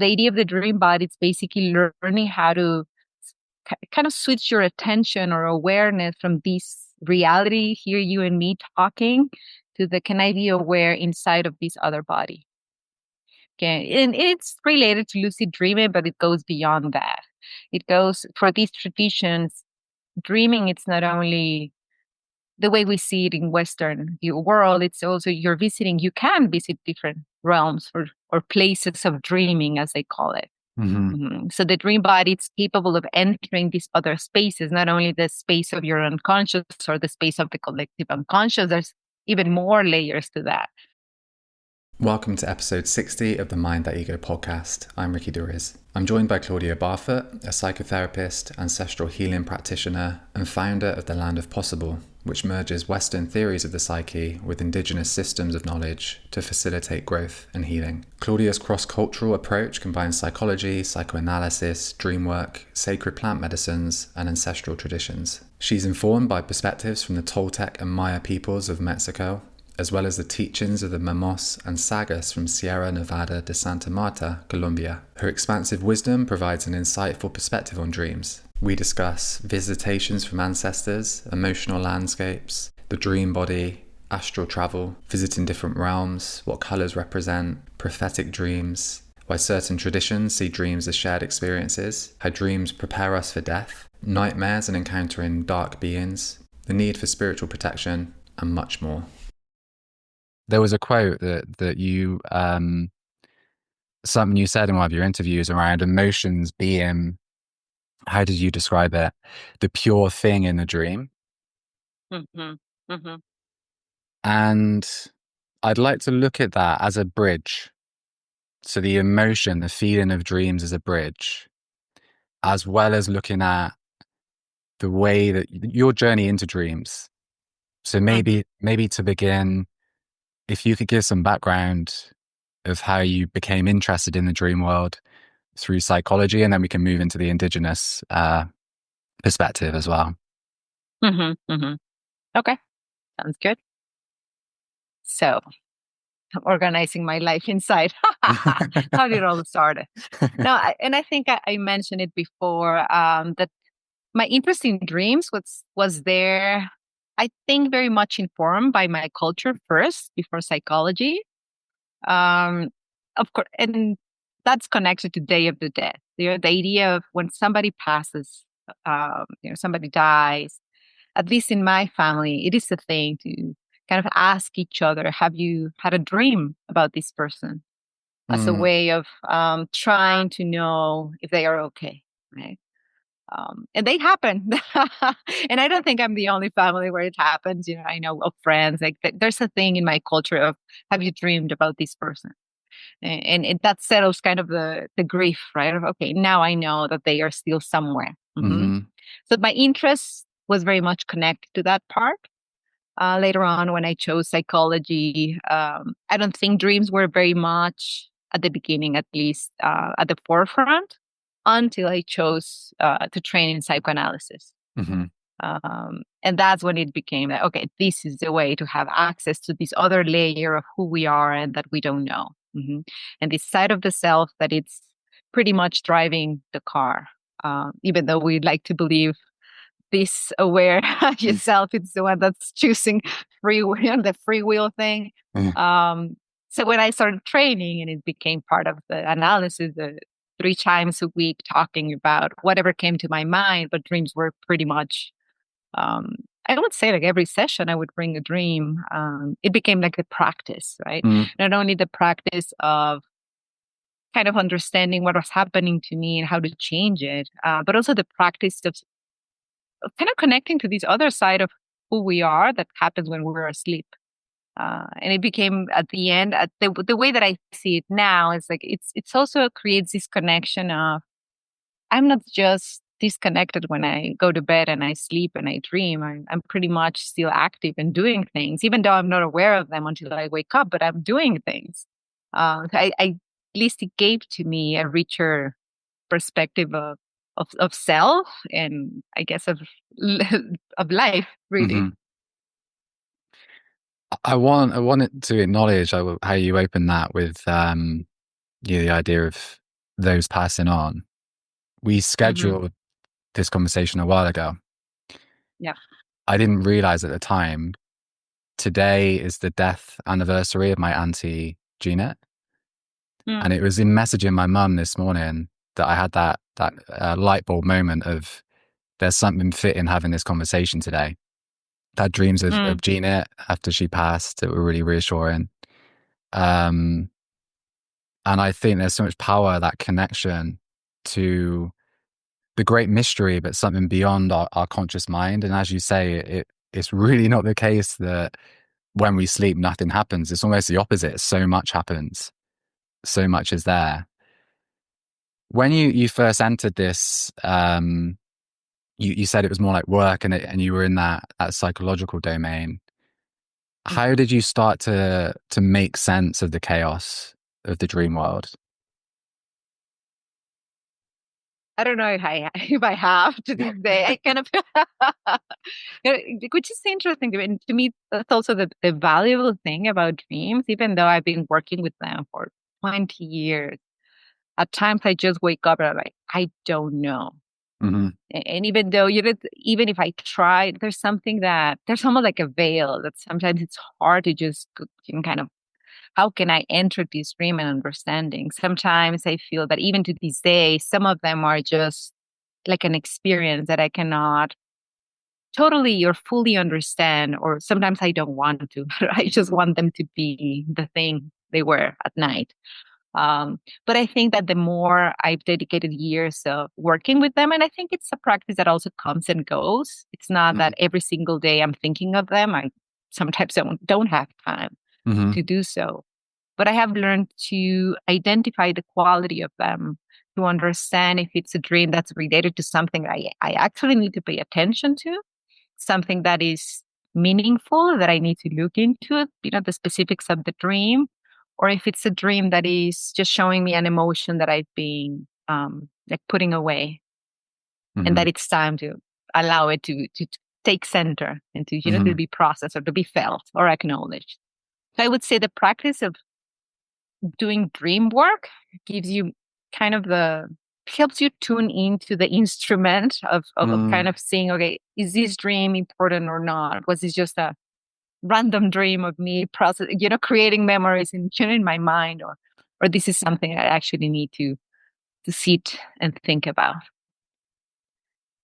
the idea of the dream body, it's basically learning how to kind of switch your attention or awareness from this reality, here you and me talking, to the can I be aware inside of this other body. Okay, and it's related to lucid dreaming, but it goes beyond that. It goes, for these traditions, dreaming, it's not only the way we see it in Western world, it's also you can visit different realms or places of dreaming, as they call it. So the dream body, it's capable of entering these other spaces, not only the space of your unconscious or the space of the collective unconscious. There's even more layers to that. Welcome to episode 60 of the Mind That Ego podcast. I'm Ricky Duriz. I'm joined by Claudia Barfoot, a psychotherapist, ancestral healing practitioner, and founder of The Land of Possible, which merges Western theories of the psyche with indigenous systems of knowledge to facilitate growth and healing. Claudia's cross-cultural approach combines psychology, psychoanalysis, dreamwork, sacred plant medicines, and ancestral traditions. She's informed by perspectives from the Toltec and Maya peoples of Mexico, as well as the teachings of the Mamos and Sagas from Sierra Nevada de Santa Marta, Colombia. Her expansive wisdom provides an insightful perspective on dreams. We discuss visitations from ancestors, emotional landscapes, the dream body, astral travel, visiting different realms, what colours represent, prophetic dreams, why certain traditions see dreams as shared experiences, how dreams prepare us for death, nightmares and encountering dark beings, the need for spiritual protection, and much more. There was a quote that you, something you said in one of your interviews around emotions being, how did you describe it? The pure thing in the dream. And I'd like to look at that as a bridge. So the emotion, the feeling of dreams as a bridge, as well as looking at the way that your journey into dreams. So maybe to begin, if you could give some background of how you became interested in the dream world through psychology, and then we can move into the indigenous perspective as well. Okay, sounds good. So I'm organizing my life inside. How did it all start? No, I think I mentioned it before, that my interest in dreams was there, I think, very much informed by my culture first, before psychology. Of course, and that's connected to Day of the Dead. The idea of when somebody passes, somebody dies. At least in my family, it is a thing to kind of ask each other, "Have you had a dream about this person?" As a way of trying to know if they are okay, right? And they happen. And I don't think I'm the only family where it happens. I know of friends, like there's a thing in my culture of, have you dreamed about this person? And that settles kind of the grief, right? Of, okay, now I know that they are still somewhere. So my interest was very much connected to that part. Later on, when I chose psychology, I don't think dreams were very much, at the beginning at least, at the forefront, until I chose to train in psychoanalysis. And that's when it became like, okay, this is the way to have access to this other layer of who we are and that we don't know. And this side of the self that it's pretty much driving the car, even though we like to believe this aware yourself, it's the one that's choosing the free will thing. So when I started training and it became part of the analysis, 3 times a week talking about whatever came to my mind, but dreams were pretty much, I would say, like every session I would bring a dream. It became like a practice, right? Not only the practice of kind of understanding what was happening to me and how to change it, but also the practice of kind of connecting to this other side of who we are that happens when we're asleep. And it became, at the end, the way that I see it now is like it's also creates this connection of, I'm not just disconnected when I go to bed and I sleep and I dream. I'm pretty much still active and doing things, even though I'm not aware of them until I wake up, but I'm doing things. At least it gave to me a richer perspective of self, and I guess of life, really. I wanted to acknowledge how you open that with the idea of those passing on. We Hmm. scheduled this conversation a while ago. Yeah. I didn't realize at the time, today is the death anniversary of my auntie Jeanette. Mm. And it was in messaging my mum this morning that I had that light bulb moment of there's something fit in having this conversation today. I had dreams of Mm. Jeanette after she passed that were really reassuring. Um, and I think there's so much power, that connection to the great mystery, but something beyond our conscious mind. And as you say, it's really not the case that when we sleep, nothing happens. It's almost the opposite. So much happens. So much is there. When you first entered this, you said it was more like work and you were in that psychological domain. How did you start to make sense of the chaos of the dream world? I don't know if I have to this day. I kind of which is interesting to me. And to me, that's also the valuable thing about dreams, even though I've been working with them for 20 years. At times I just wake up and I'm like, I don't know. Hmm. And even though even if I try, there's almost like a veil that sometimes it's hard to just kind of, how can I enter this dream and understanding? Sometimes I feel that even to this day, some of them are just like an experience that I cannot totally or fully understand, or sometimes I don't want to. I just want them to be the thing they were at night. But I think that the more I've dedicated years of working with them, and I think it's a practice that also comes and goes. It's not that every single day I'm thinking of them. I sometimes don't have time Hmm. to do so. But I have learned to identify the quality of them, to understand if it's a dream that's related to something I actually need to pay attention to, something that is meaningful that I need to look into, the specifics of the dream, or if it's a dream that is just showing me an emotion that I've been like putting away, and Hmm. that it's time to allow it to take center and to to Hmm. be processed or to be felt or acknowledged. So I would say the practice of doing dream work gives you kind of the helps you tune into the instrument of kind Hmm. of seeing, okay, is this dream important or not? Was this just a random dream of me process, creating memories in my mind, or this is something I actually need to sit and think about.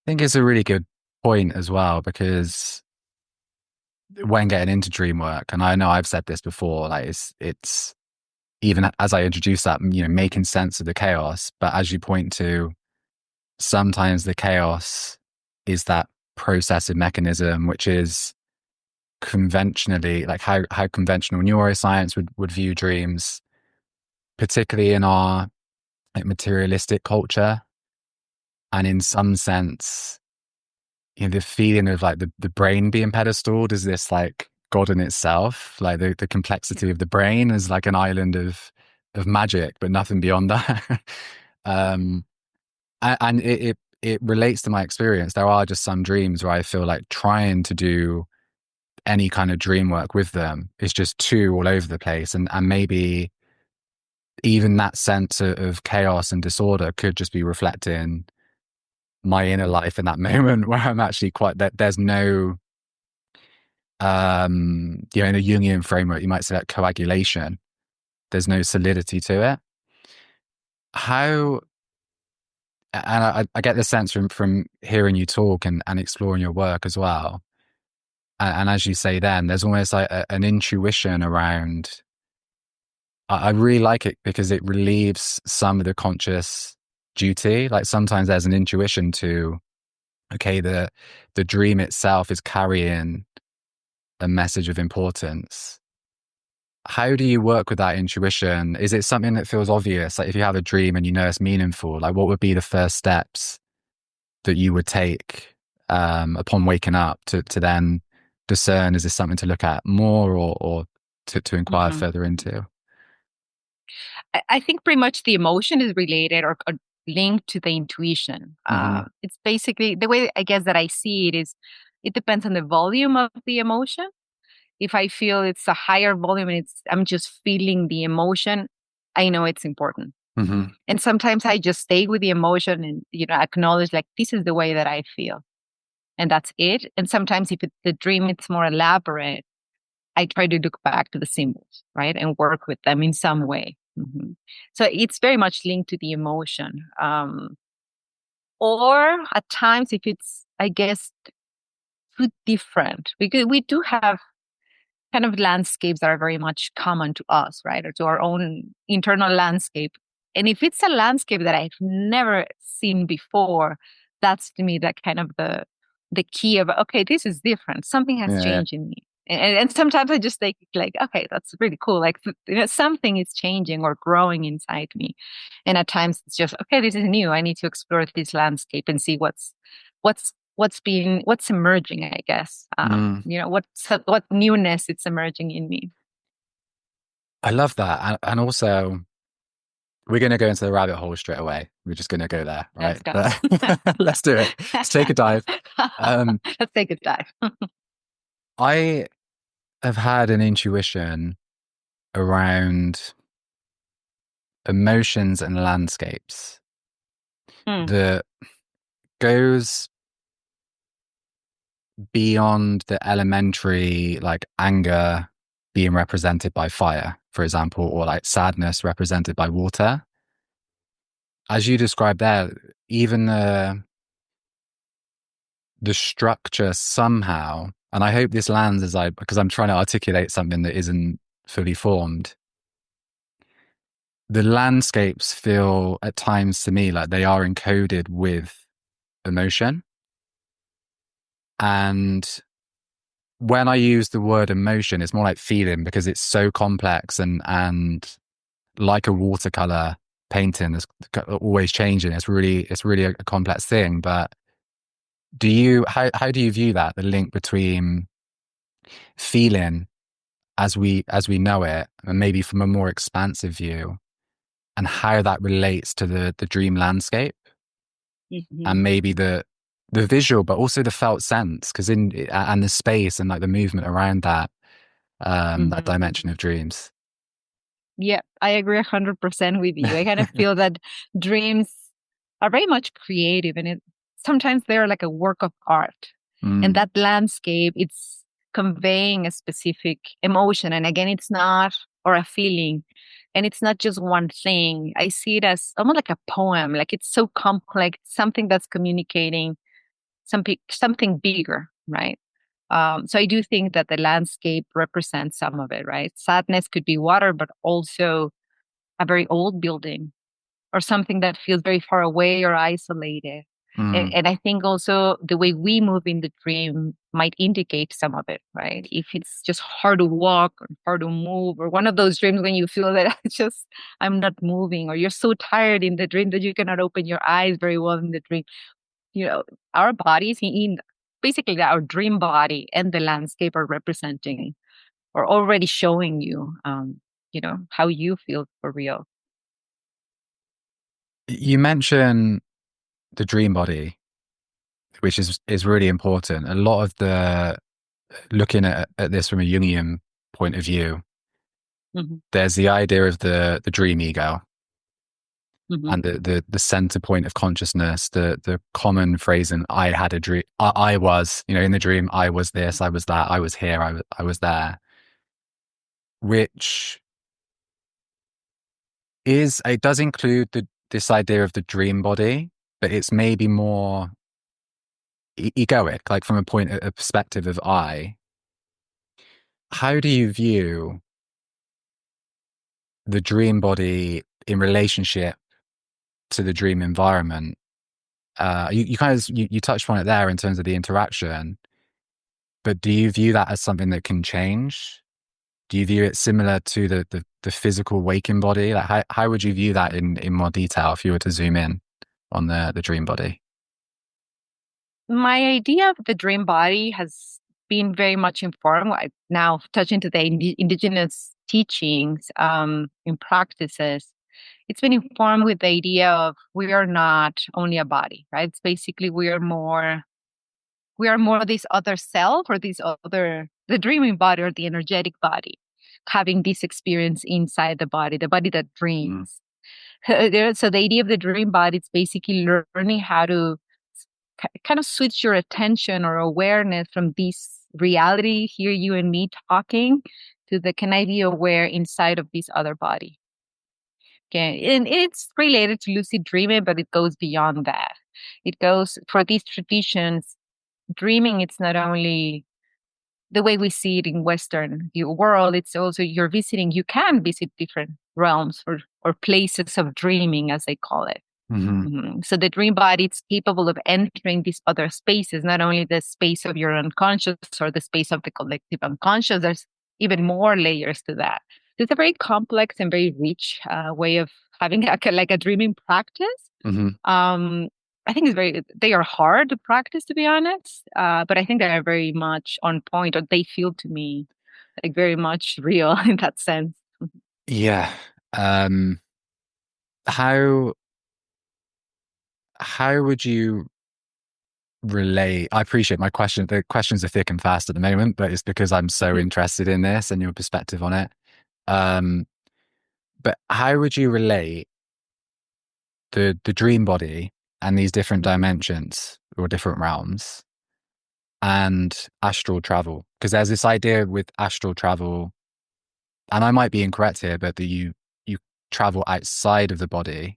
I think it's a really good point as well, because when getting into dream work, and I know I've said this before, like it's even as I introduce that, making sense of the chaos. But as you point to, sometimes the chaos is that processive mechanism, which is conventionally like how conventional neuroscience would view dreams, particularly in our like materialistic culture. And in some sense, the feeling of like the brain being pedestaled is this like God in itself, like the Yeah. complexity of the brain is like an island of magic, but nothing beyond that. um, and it relates to my experience. There are just some dreams where I feel like trying to do any kind of dream work with them is just too all over the place, and maybe even that sense of chaos and disorder could just be reflecting my inner life in that moment where I'm actually quite that there's no in a Jungian framework you might say that coagulation, there's no solidity to it. How, and I get the sense from hearing you talk and exploring your work as well, and as you say, then there's almost like an intuition around. I really like it because it relieves some of the conscious duty. Like sometimes there's an intuition to, okay, the dream itself is carrying a message of importance. How do you work with that intuition? Is it something that feels obvious? Like if you have a dream and you know it's meaningful, like what would be the first steps that you would take upon waking up to then discern, is this something to look at more or to inquire Mhm. further into? I think pretty much the emotion is related or linked to the intuition. Hmm. It's basically the way I guess that I see it is, it depends on the volume of the emotion. If I feel it's a higher volume and I'm just feeling the emotion, I know it's important. Mm-hmm. And sometimes I just stay with the emotion and, acknowledge like, this is the way that I feel. And that's it. And sometimes if the dream is more elaborate, I try to look back to the symbols, right? And work with them in some way. So it's very much linked to the emotion. Or at times, if it's, I guess, too different, because we do have kind of landscapes that are very much common to us, right? Or to our own internal landscape. And if it's a landscape that I've never seen before, that's to me that kind of the key of, okay, this is different. Something has Yeah. changed in me. And sometimes I just think like, okay, that's really cool. Like, something is changing or growing inside me. And at times it's just, okay, this is new. I need to explore this landscape and see what's emerging, I guess. Mm. What newness it's emerging in me. I love that. And also, we're going to go into the rabbit hole straight away. We're just going to go there, Let's right? go. Let's do it. Let's take a dive. Let's take a dive. I have had an intuition around emotions and landscapes Mm, that goes beyond the elementary, like anger being represented by fire, for example, or like sadness represented by water. As you described there, even the structure somehow, and I hope this lands because I'm trying to articulate something that isn't fully formed. The landscapes feel at times to me like they are encoded with emotion. And when I use the word emotion, it's more like feeling because it's so complex and like a watercolor painting is always changing. It's really a complex thing. But how do you view that, the link between feeling as we know it, and maybe from a more expansive view, and how that relates to the dream landscape, mhm, and maybe the visual, but also the felt sense, because and the space and like the movement around that that mhm. dimension of dreams. Yeah, I agree 100% with you. I kind of feel that dreams are very much creative, and sometimes they're like a work of art. And Mm, that landscape, it's conveying a specific emotion. And again, it's not, or a feeling, and it's not just one thing. I see it as almost like a poem, like it's so complex, something that's communicating something bigger, right? So I do think that the landscape represents some of it, right? Sadness could be water, but also a very old building or something that feels very far away or isolated. And, mm, and I think also the way we move in the dream might indicate some of it, right? If it's just hard to walk or hard to move, or one of those dreams when you feel that I'm not moving, or you're so tired in the dream that you cannot open your eyes very well in the dream. You know, our bodies in basically our dream body and the landscape are representing or already showing you, how you feel for real. you mentioned the dream body, which is really important. A lot of the looking at this from a Jungian point of view, Hmm. there's the idea of the dream ego Hmm. and the center point of consciousness, the common phrase in I had a dream, I was, in the dream, I was this, I was that, I was here, I was there, which it does include this idea of the dream body, but it's maybe more egoic, like from a perspective of I. How do you view the dream body in relationship to the dream environment? You kind of you touched on it there in terms of the interaction, but do you view that as something that can change? Do you view it similar to the physical waking body? Like how would you view that in more detail if you were to zoom in on the dream body? My idea of the dream body has been very much informed. I now touching to the indigenous teachings, in practices. It's been informed with the idea of we are not only a body, right? It's basically we are more this other self or the dreaming body or the energetic body, having this experience inside the body that Mm. dreams. So the idea of the dream body is basically learning how to kind of switch your attention or awareness from this reality, here you and me talking, to the can I be aware inside of this other body. Okay, and it's related to lucid dreaming, but it goes beyond that. It goes for these traditions. Dreaming, it's not only the way we see it in Western world, it's also you can visit different realms or places of dreaming, as they call it. Hmm. So the dream body is capable of entering these other spaces, not only the space of your unconscious or the space of the collective unconscious. There's even more layers to that. It's a very complex and very rich way of having like a dreaming practice. Hmm. Um, I think they are hard to practice, to be honest. But I think they are very much on point, or they feel to me like very much real in that sense. Yeah. Um, how how would you relate? I appreciate the questions are thick and fast at the moment, but it's because I'm so interested in this and your perspective on it. Um, but how would you relate the dream body and these different Mhm. dimensions or different realms and astral travel? Because there's this idea with astral travel, and I might be incorrect here, but that you travel outside of the body.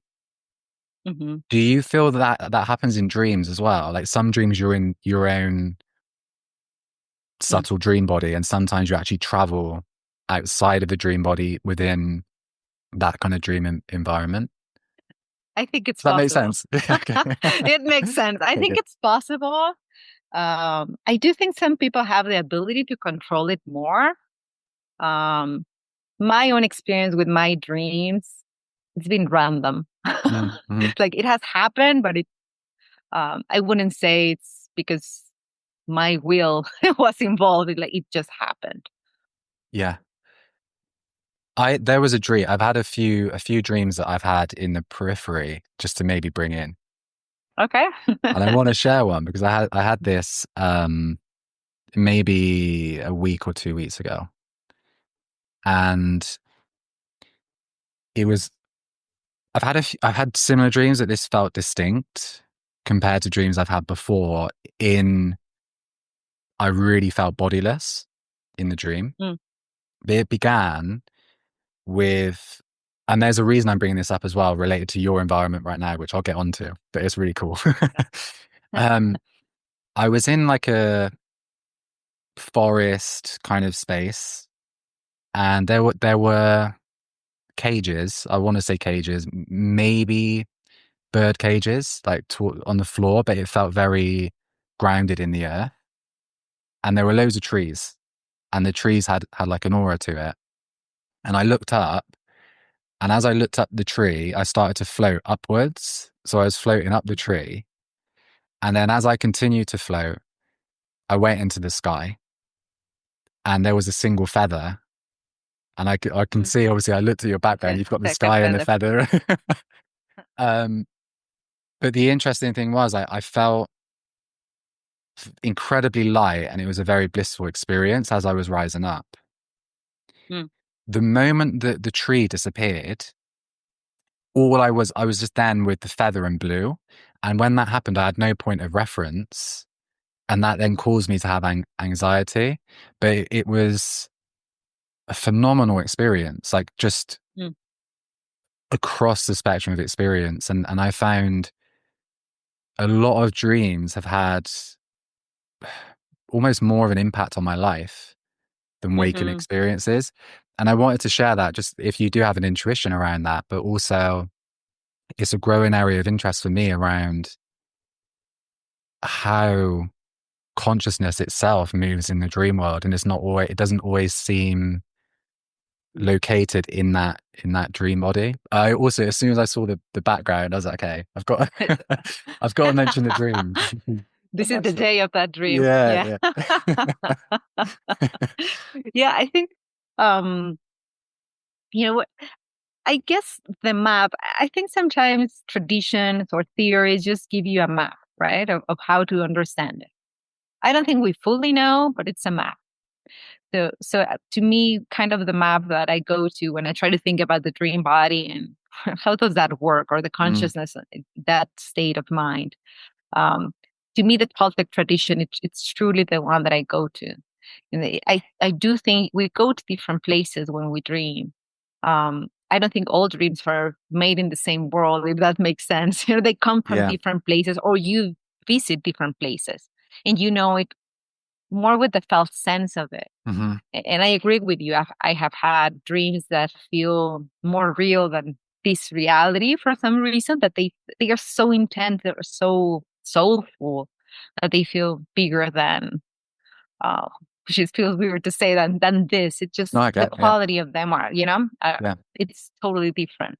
Mhm. Do you feel that that happens in dreams as well? Like some dreams you're in your own Mm. subtle dream body, and sometimes you actually travel outside of the dream body within that kind of environment. I think it's Does that make possible. sense? Okay. It makes sense. I Okay, think good. it's possible. I do think some people have the ability to control it more. Um, my own experience with my dreams, it's been random. Mm-hmm. Like it has happened, but I wouldn't say it's because my will was involved. Like it just happened. Yeah. There was a dream. I've had a few dreams that I've had in the periphery just to maybe bring in. Okay. And I want to share one because I had this maybe a week or 2 weeks ago. And it was I've had similar dreams that this felt distinct compared to dreams I've had before in I really felt bodiless in the dream. Mm. But it began with, and there's a reason I'm bringing this up as well related to your environment right now, which I'll get onto, but it's really cool. um, I was in like a forest kind of space, and there were cages. I want to say cages, maybe bird cages, like on the floor, but it felt very grounded in the earth. And there were loads of trees, and the trees had like an aura to it. And I looked up, and as I looked up the tree, I started to float upwards. So I was floating up the tree, and then as I continued to float, I went into the sky, and there was a single feather. And I can Mm. see, obviously, I looked at your background, Okay. you've got the Second sky and the feather. feather. um, but the interesting thing was, I felt incredibly light, and it was a very blissful experience as I was rising up. Mm. The moment that the tree disappeared, I was just then with the feather and blue. And when that happened, I had no point of reference. And that then caused me to have anxiety. But it was a phenomenal experience, like just Mm. across the spectrum of experience. And I found a lot of dreams have had almost more of an impact on my life than waking Mm-hmm. experiences. And I wanted to share that just if you do have an intuition around that, but also it's a growing area of interest for me around how consciousness itself moves in the dream world. And it doesn't always seem located in that dream body. I also, as soon as I saw the background, I was like, okay, I've got to mention the dream. This And is the that's day of that dream. yeah, Yeah. yeah. Yeah, I think um you know what, I guess the map, I think sometimes traditions or theories just give you a map, right? Of how to understand it. I don't think we fully know, but it's a map. So to me, kind of the map that I go to when I try to think about the dream body and how does that work, or the Mm. consciousness, that state of mind. Um, to me, the Toltec tradition, it's truly the one that I go to. And I do think we go to different places when we dream. I don't think all dreams are made in the same world, if that makes sense. They come from Yeah. different places, or you visit different places, and you know it more with the felt sense of it. Hmm. And I agree with you. I have had dreams that feel more real than this reality for some reason, that they are so intense, they're so soulful, that they feel bigger than, uh which just feels weird to say than this. It's No, just I the get. Yeah. quality of them are, Yeah. it's totally different.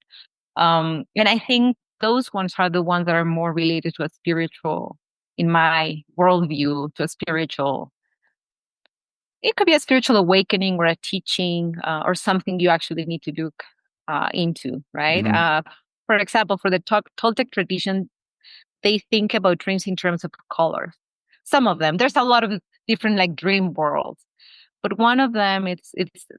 And I think those ones are the ones that are more related to a spiritual, in my worldview, to a spiritual, it could be a spiritual awakening or a teaching, or something you actually need to look into, right? Hmm. For example, for the Toltec tradition, they think about dreams in terms of colors. Some of them, there's a lot of different like dream worlds, but one of them, it's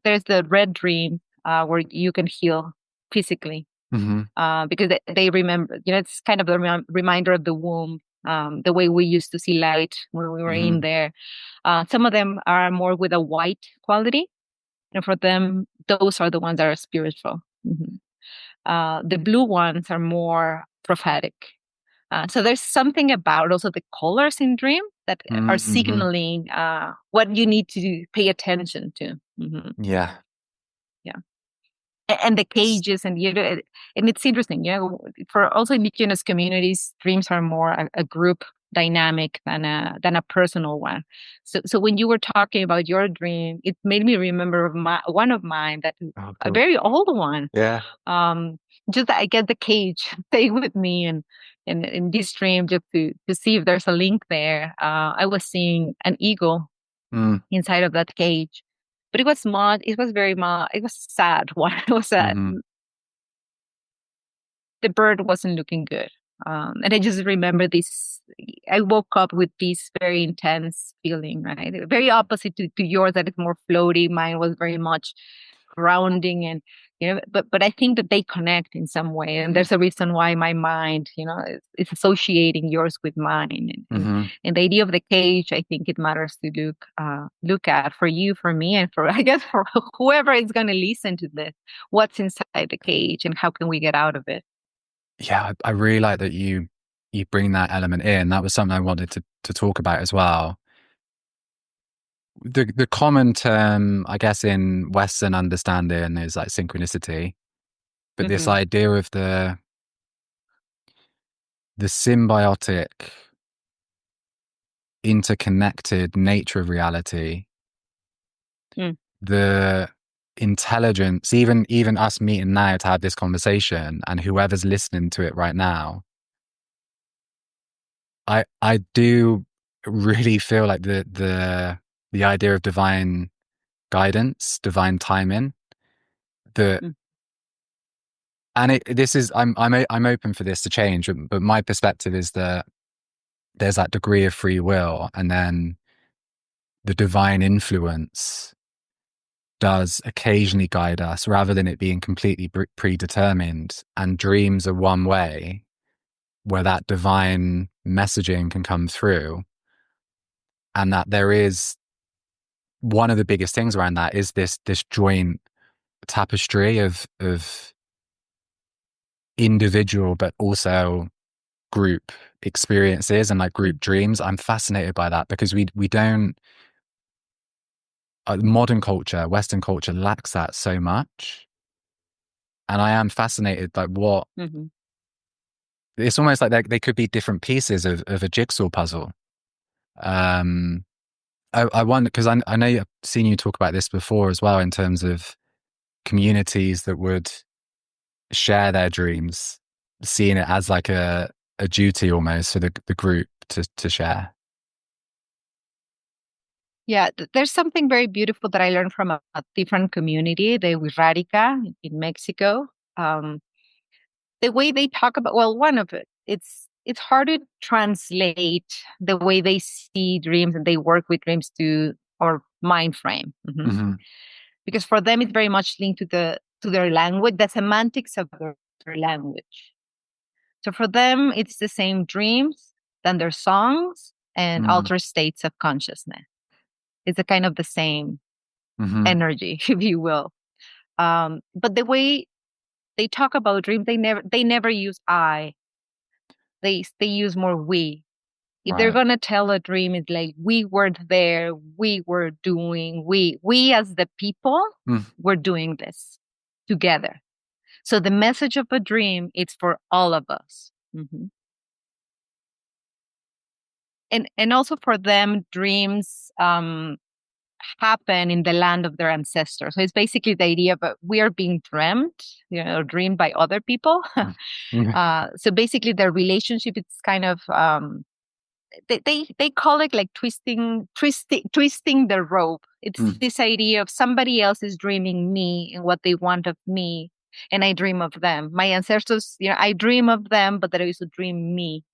there's the red dream, where you can heal physically, Hmm. because they remember, it's kind of a reminder of the womb, the way we used to see light when we were in Hmm. there. Some of them are more with a white quality, and for them, those are the ones that are spiritual. The blue ones are more prophetic. So there's something about also the colors in dream that are Hmm. signaling what you need to pay attention to. Yeah. Yeah. And the cages, and and it's interesting, for also indigenous communities, dreams are more a group dynamic than a personal one. So when you were talking about your dream, it made me remember one of mine, that Oh, a cool. very old one. Yeah. um just that I get the cage stay with me, and in this dream, just to see if there's a link there. I was seeing an eagle Mm. inside of that cage, but it was small. It was very small. It was sad one. It was sad. Hmm. The bird wasn't looking good. And I just remember this. I woke up with this very intense feeling, right? Very opposite to yours, that is more floaty. Mine was very much grounding, and but I think that they connect in some way, and there's a reason why my mind, is associating yours with mine, Hmm. and the idea of the cage, I think it matters to look at, for you, for me, and for, I guess, for whoever is going to listen to this. What's inside the cage, and how can we get out of it? Yeah, I really like that you bring that element in. That was something I wanted to talk about as well. The common term, I guess, in Western understanding is like synchronicity, but this Hmm. idea of the symbiotic, interconnected nature of reality, Mm. the intelligence, even us meeting now to have this conversation, and whoever's listening to it right now, I do really feel like the idea of divine guidance, divine timing, the Mm. and this is I'm open for this to change, but my perspective is that there's that degree of free will, and then the divine influence does occasionally guide us rather than it being completely predetermined. And dreams are one way where that divine messaging can come through, and that there is one of the biggest things around that is this joint tapestry of individual but also group experiences and like Mm. group dreams. I'm fascinated by that because we don't modern culture, Western culture lacks that so much. And I am fascinated by what Hmm. it's almost like they could be different pieces of a jigsaw puzzle. Um, I wonder, because I know I've seen you talk about this before as well, in terms of communities that would share their dreams, seeing it as like a duty almost for the group to share. Yeah, there's something very beautiful that I learned from a different community, the Wixárika in Mexico. Um, the way they talk about, well, one of it, it's hard to translate the way they see dreams and they work with dreams to our mind frame. Hmm. Because for them it's very much linked to their language, the semantics of language. So for them, it's the same dreams than their songs and Mm. altered states of consciousness. It's a kind of the same Mm-hmm. energy, if you will. But the way they talk about dreams, they never use I. They use more we. If they're Right. gonna tell a dream, it's like we were there, we were doing, we as the people Mm. were doing this together. So the message of a dream, it's for all of us. Mm-hmm. And also for them, dreams happen in the land of their ancestors. So it's basically the idea of we are being dreamt, dreamed by other people. Mm. So basically, their relationship is kind of they call it like twisting the rope. It's Mm. this idea of somebody else is dreaming me and what they want of me, and I dream of them. My ancestors, I dream of them, but they also dream me.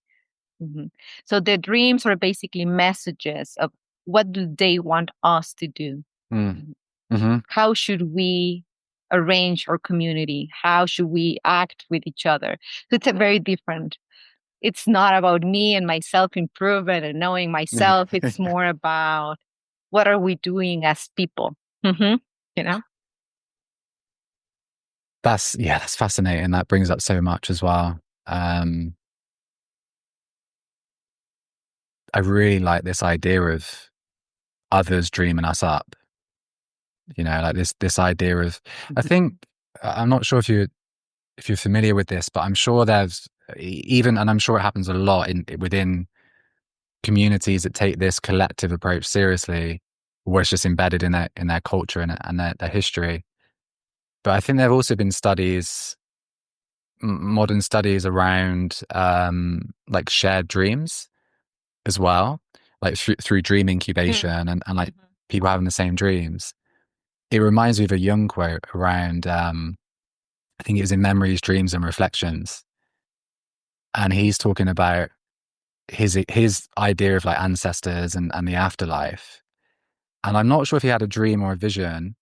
Mhm. So the dreams are basically messages of what do they want us to do. Mm. Mhm. Mm-hmm. How should we arrange our community? How should we act with each other? So it's a very different. It's not about me and my self improvement and knowing myself. It's more about what are we doing as people. hmm You know. That's fascinating. That brings up so much as well. Um, I really like this idea of others dreaming us up. Like this idea of, I Mhm. think, I'm not sure if you're familiar with this, but I'm sure there's even, and I'm sure it happens a lot within communities that take this collective approach seriously, where it's just embedded in their culture and their history. But I think there have also been studies, modern studies around like shared dreams as well, like through dream Mhm. incubation and like people having the same dreams. It reminds me of a Jung quote around, I think it was in Memories, Dreams and Reflections. And he's talking about his idea of like ancestors and the afterlife. And I'm not sure if he had a dream or a vision,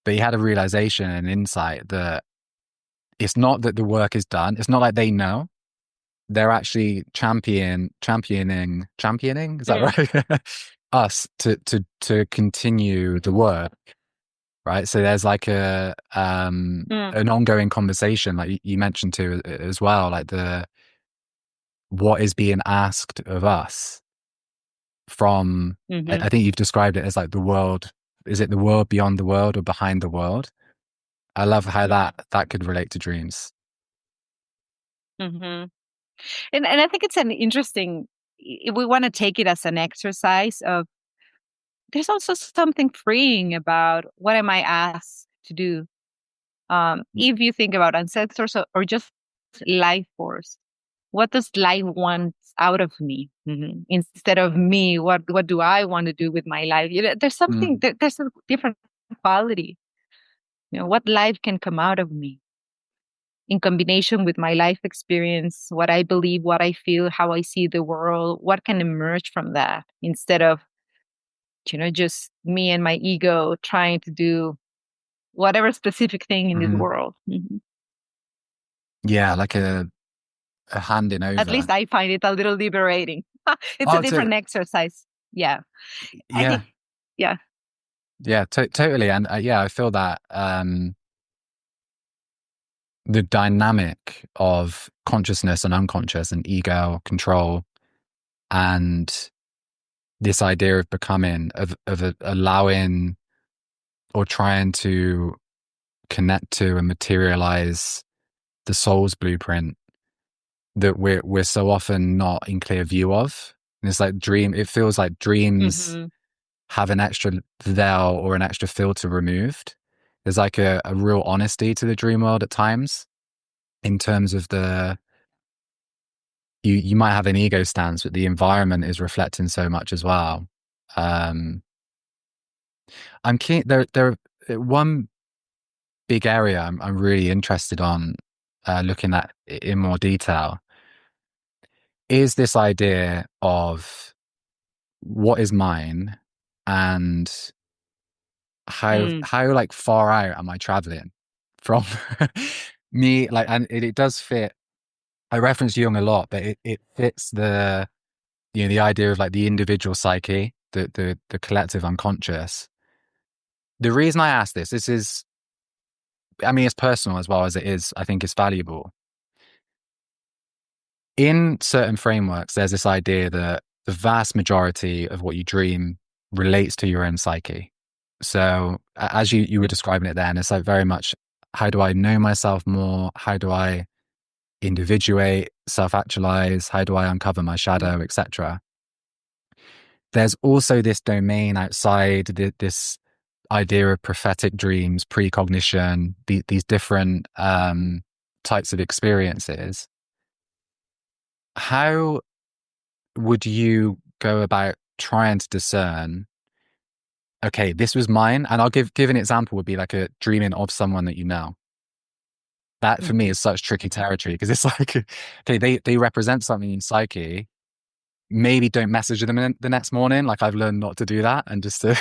but he had a realization and insight that it's not that the work is done. It's not like they know. They're actually championing, is that Mm. right? Us to continue the work, right? So there's like Mm. an ongoing conversation, like you mentioned too as well, like the what is being asked of us from. I Mhm. think you've described it as like the world. Is it the world beyond the world or behind the world? I love how Mhm. that could relate to dreams. Mhm. And I think it's an interesting. If we want to take it as an exercise of, there's also something freeing about what am I asked to do. If you think about ancestors or just life force, what does life want out of me? Instead of me, what do I want to do with my life? There's something. Mm. There's a different quality. What life can come out of me in combination with my life experience, what I believe, what I feel, how I see the world, what can emerge from that instead of, just me and my ego trying to do whatever specific thing in this Mm. world. Yeah, like a handing At over. least I find it a little liberating. It's a Oh, to different exercise. Yeah. I yeah, think, yeah. yeah, totally. And yeah, I feel that the dynamic of consciousness and unconscious and ego control and this idea of becoming of allowing or trying to connect to and materialize the soul's blueprint that we're so often not in clear view of. And it's like it feels like dreams hmm have an extra veil or an extra filter removed. There's like a real honesty to the dream world at times in terms of you might have an ego stance, but the environment is reflecting so much as well. Um, I'm keen. There one big area I'm really interested on looking at in more detail is this idea of what is mine and how Mm. how like far out am I traveling from me, like, and it does fit. I reference Jung a lot, but it fits the idea of like the individual psyche, the collective unconscious. The reason I ask this is, I mean, it's personal as well as it is, I think it's valuable. In certain frameworks, there's this idea that the vast majority of what you dream relates to your own psyche. So as you were describing it then, it's like very much, how do I know myself more? How do I individuate, self-actualize? How do I uncover my shadow, etc.? There's also this domain outside this idea of prophetic dreams, precognition, these different types of experiences. How would you go about trying to discern, okay, this was mine? And I'll give an example would be like a dreaming of someone that you know. That for me Mhm. is such tricky territory because it's like, okay, they represent something in psyche. Maybe don't message them the next morning. Like I've learned not to do that and just to,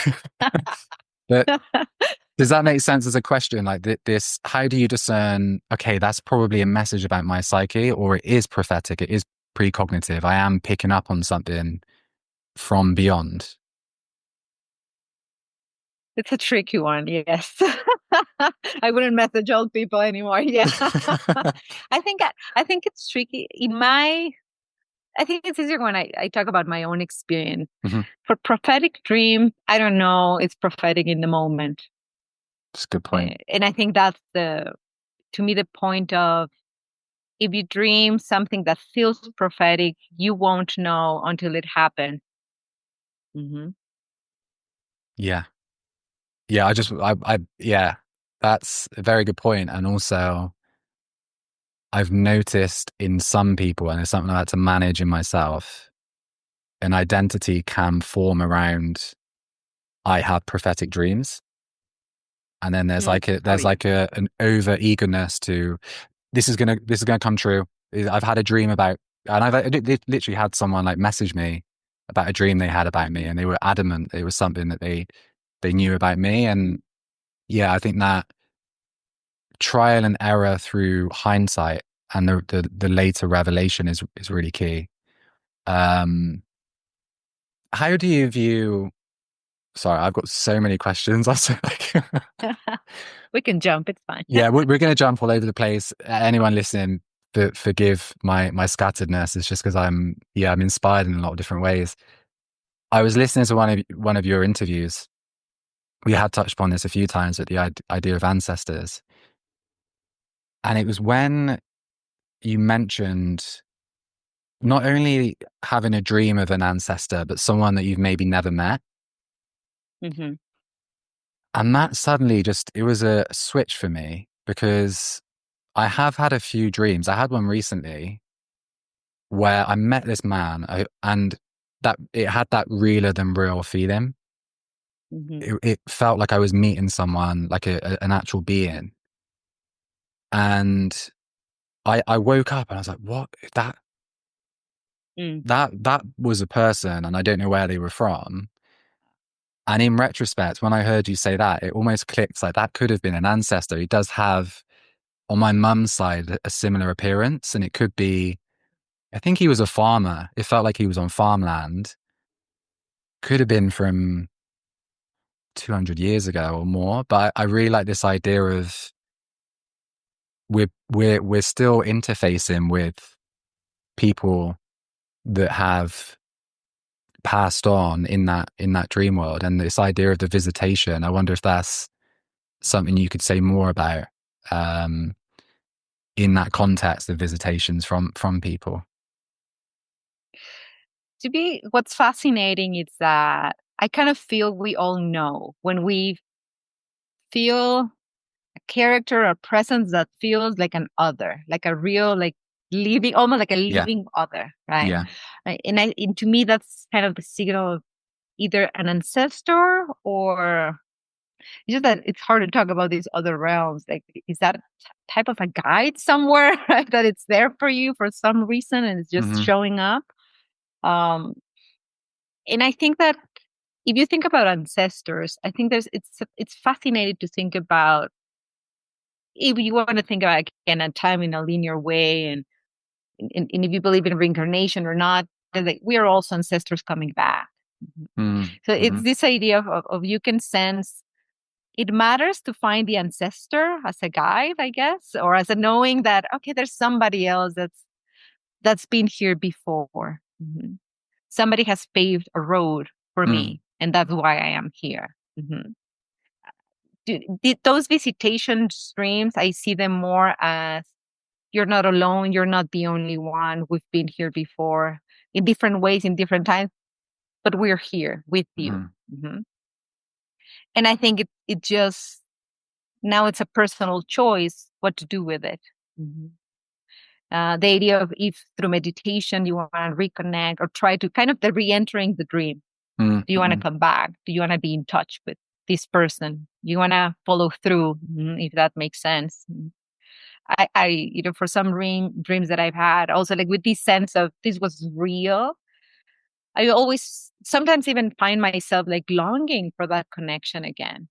but does that make sense as a question? Like this, how do you discern, okay, that's probably a message about my psyche, or it is prophetic, it is precognitive. I am picking up on something from beyond. It's a tricky one, yes. I wouldn't message old people anymore. Yeah. I think it's tricky. I think it's easier when I talk about my own experience. Mhm. For prophetic dream, I don't know, it's prophetic in the moment. That's a good point. And I think that's to me, the point of, if you dream something that feels prophetic, you won't know until it happens. Hmm. Yeah. Yeah. Yeah, that's a very good point. And also, I've noticed in some people, and it's something I had to manage in myself, an identity can form around, I have prophetic dreams. And then there's like Oh, yeah. an over eagerness to, this is gonna come true. I've had a dream about, and literally had someone like message me about a dream they had about me, and they were adamant it was something that they knew about me. And yeah, I think that trial and error through hindsight and the later revelation is really key. Um, how do you view? Sorry, I've got so many questions. I feel like, We can jump, it's fine. yeah, we're going to jump all over the place. Anyone listening, forgive my scatteredness. It's just because I'm inspired in a lot of different ways. I was listening to one of your interviews. We had touched upon this a few times, but the idea of ancestors, and it was when you mentioned not only having a dream of an ancestor, but someone that you've maybe never met. Hmm. And that suddenly it was a switch for me because I have had a few dreams. I had one recently where I met this man and that it had that realer than real feeling. Hmm. It felt like I was meeting someone, like an actual being. And I woke up and I was like, what? Mm. That was a person and I don't know where they were from. And in retrospect, when I heard you say that, it almost clicked like that could have been an ancestor. He does have, on my mum's side, a similar appearance. And it could be, I think he was a farmer. It felt like he was on farmland. Could have been from 200 years ago or more. But I really like this idea of we're still interfacing with people that have passed on in that dream world. And this idea of the visitation, I wonder if that's something you could say more about um, in that context of visitations from people. What's fascinating is that I kind of feel we all know when we feel a character or presence that feels like an other, like a real, like living, almost like a Yeah, living other, right? yeah. And to me, that's kind of the signal of either an ancestor, or it's just that it's hard to talk about these other realms. Like, is that type of a guide somewhere, right? That it's there for you for some reason and it's just Hmm. showing up. Um, and I think that if you think about ancestors, I think it's fascinating to think about if you want to think about, again, a time in a linear way, and if you believe in reincarnation or not, like, we are also ancestors coming back. So it's this idea of you can sense. It matters to find the ancestor as a guide, I guess, or as a knowing that, okay, there's somebody else that's been here before. Somebody has paved a road for me, and that's why I am here. Those visitation streams, I see them more as, you're not alone, you're not the only one. We've been here before in different ways, in different times, but we're here with you. And I think it just, now it's a personal choice what to do with it. The idea of, if through meditation you want to reconnect or try to kind of the re-entering the dream. Do you want to come back? Do you want to be in touch with this person? You want to follow through, if that makes sense. I for some dreams that I've had, also like with this sense of this was real, I always sometimes even find myself like longing for that connection again.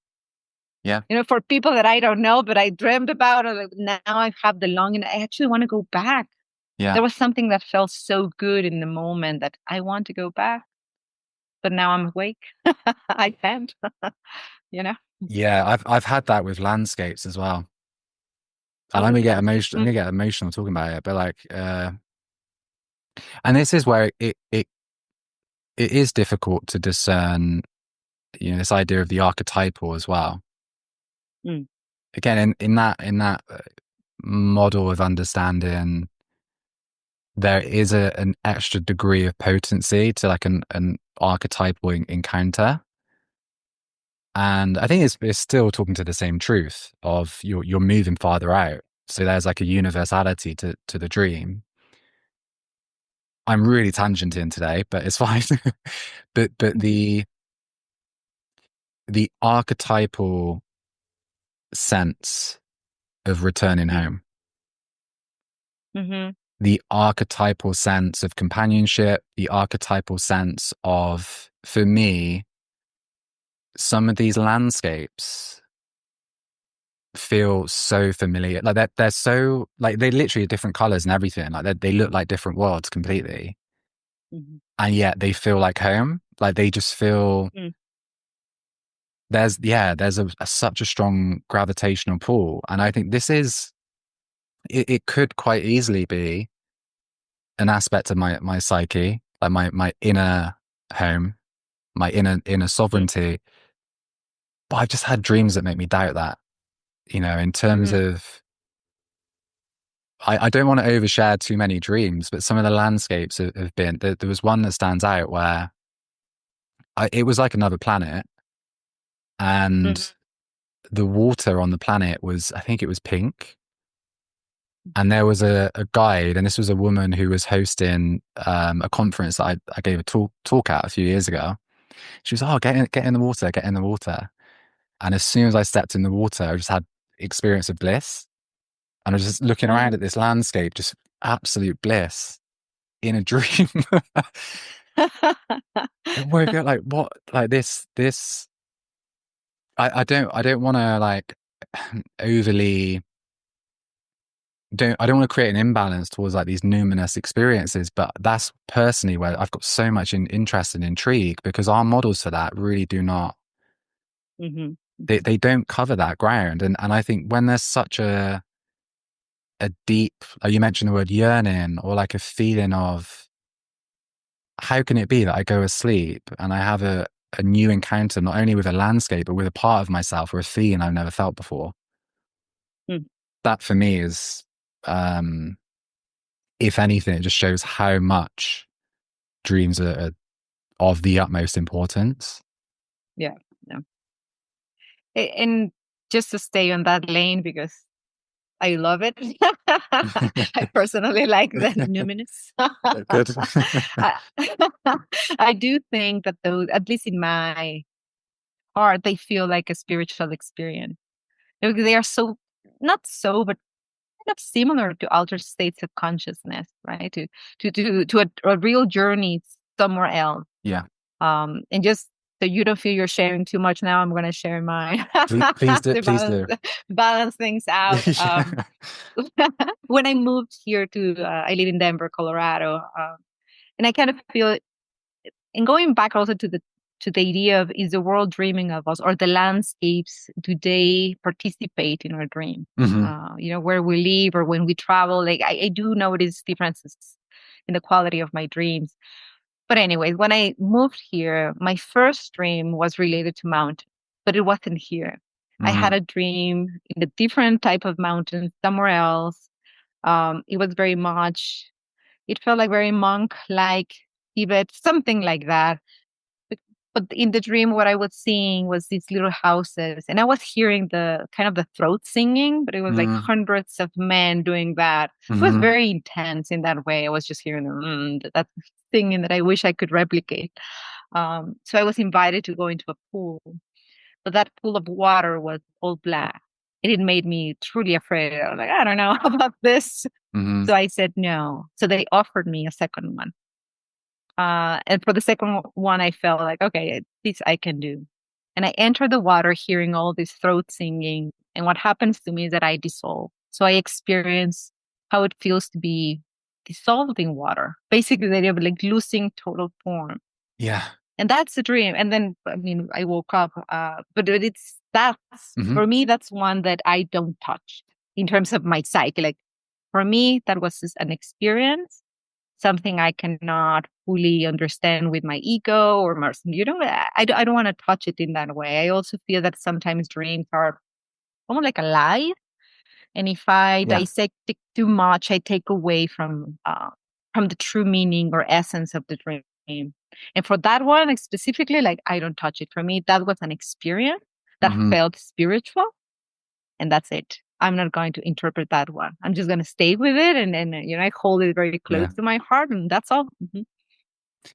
Yeah. For people that I don't know, but I dreamed about it. Like, now I have the longing. I actually want to go back. Yeah. There was something that felt so good in the moment that I want to go back. But now I'm awake. I can't. Yeah, I've had that with landscapes as well. And I'm gonna get emotional talking about it, but like and this is where it is difficult to discern, this idea of the archetypal as well. Again, in that model of understanding, there is an extra degree of potency to like an archetypal encounter. And I think it's still talking to the same truth of you're moving farther out. So there's like a universality to the dream. I'm really tangenting today, but it's fine. but the archetypal sense of returning home, the archetypal sense of companionship, the archetypal sense of, for me, some of these landscapes feel so familiar. Like they're so, like, they literally are different colors and everything. Like they look like different worlds completely. And yet they feel like home. Like they just feel there's such a strong gravitational pull. And I think this is, it could quite easily be an aspect of my psyche, like my inner home, my inner sovereignty. But I've just had dreams that make me doubt that, in terms of, I don't want to overshare too many dreams, but some of the landscapes have been, there was one that stands out where it was like another planet, and the water on the planet was, I think it was pink. And there was a guide, and this was a woman who was hosting a conference that I gave a talk at a few years ago. She was, get in the water, get in the water. And as soon as I stepped in the water, I just had experience of bliss. And I was just looking around at this landscape, just absolute bliss in a dream. And where I go, like, what, like this, I don't want to like overly, I don't want to create an imbalance towards like these numinous experiences, but that's personally where I've got so much interest and intrigue, because our models for that really do not, they don't cover that ground. And I think when there's such a deep, you mentioned the word yearning, or like a feeling of, how can it be that I go asleep and I have a new encounter, not only with a landscape, but with a part of myself or a feeling I've never felt before. That for me is, if anything, it just shows how much dreams are of the utmost importance. Yeah. And just to stay on that lane, because I love it. I personally like the numinous. Good. I do think that those, at least in my heart, they feel like a spiritual experience. They are so, not so, but kind of similar to altered states of consciousness, right? To a real journey somewhere else. Yeah. And just so you don't feel you're sharing too much now, I'm going to share mine Please do, to please do. balance things out. Yeah. When I moved here I live in Denver, Colorado, and I kind of feel, and going back also to the idea of, is the world dreaming of us, or the landscapes, do they participate in our dream? Hmm. Where we live or when we travel, like I do notice differences in the quality of my dreams. But anyways, when I moved here, my first dream was related to mountains, but it wasn't here. I had Hmm. a dream in a different type of mountain somewhere else. It was very much, it felt like very monk-like Tibet, something like that. But, but in the dream, what I was seeing was these little houses, and I was hearing the kind of the throat singing, but it was like Hmm. hundreds of men doing that. It was Hmm. very intense in that way. I was just hearing that singing that I wish I could replicate. So I was invited to go into a pool, but that pool of water was all black. And it made me truly afraid. I was like, I don't know about this. Hmm. So I said no. So they offered me a second one. And for the second one, I felt like, okay, this I can do. And I entered the water hearing all this throat singing. And what happens to me is that I dissolve. So I experience how it feels to be dissolved in water. Basically, the idea of like losing total form. Yeah. And that's the dream. And then, I mean, I woke up, but that's, Hmm. for me, that's one that I don't touch in terms of my psyche. Like, for me, that was just an experience, something I cannot fully understand with my ego or my, I don't want to touch it in that way. I also feel that sometimes dreams are almost like a lie. And if I Yeah. dissect it too much, I take away from the true meaning or essence of the dream. And for that one, like, specifically, like I don't touch it. For me, that was an experience that Hmm. felt spiritual, and that's it. I'm not going to interpret that one. I'm just going to stay with it, and I hold it very close Yeah. to my heart, and that's all. Mhm.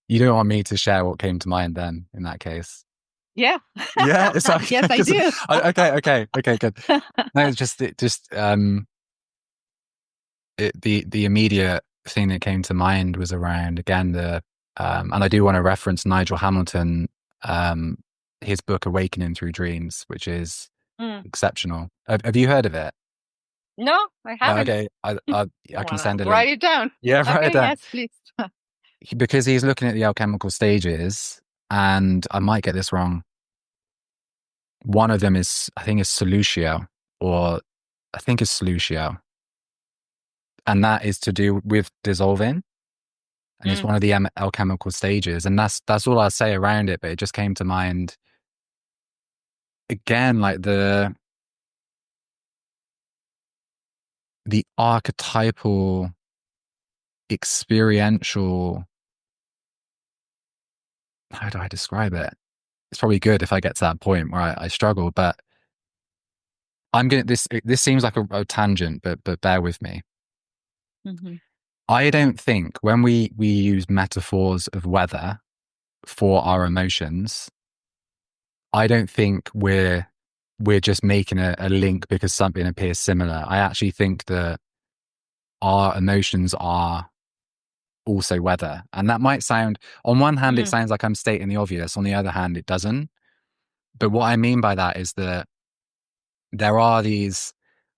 You don't want me to share what came to mind then in that case? Yeah. Yeah, it's like, Yes, I do. okay, good. No, it's the immediate thing that came to mind was around again and I do want to reference Nigel Hamilton, um, his book Awakening Through Dreams, which is Mm. exceptional. Have you heard of it? No, I haven't. Okay, I can Want to send a write link. it down? Yeah, write it Okay, down. yes, please. Because he's looking at the alchemical stages, and I might get this wrong. One of them is, I think, is solutio, or I think it's solutio, and that is to do with dissolving, and it's Mm. one of the alchemical stages, and that's all I'll say around it. But it just came to mind again, like the archetypal, experiential. How do I describe it? It's probably good if I get to that point where I struggle, but I'm gonna this seems like a tangent, but bear with me. Mm-hmm. I don't think when we use metaphors of weather for our emotions, I don't think we're just making a link because something appears similar. I actually think that our emotions are also weather. And that might sound, on one hand, it Mm. sounds like I'm stating the obvious. On the other hand, it doesn't. But what I mean by that is that there are these,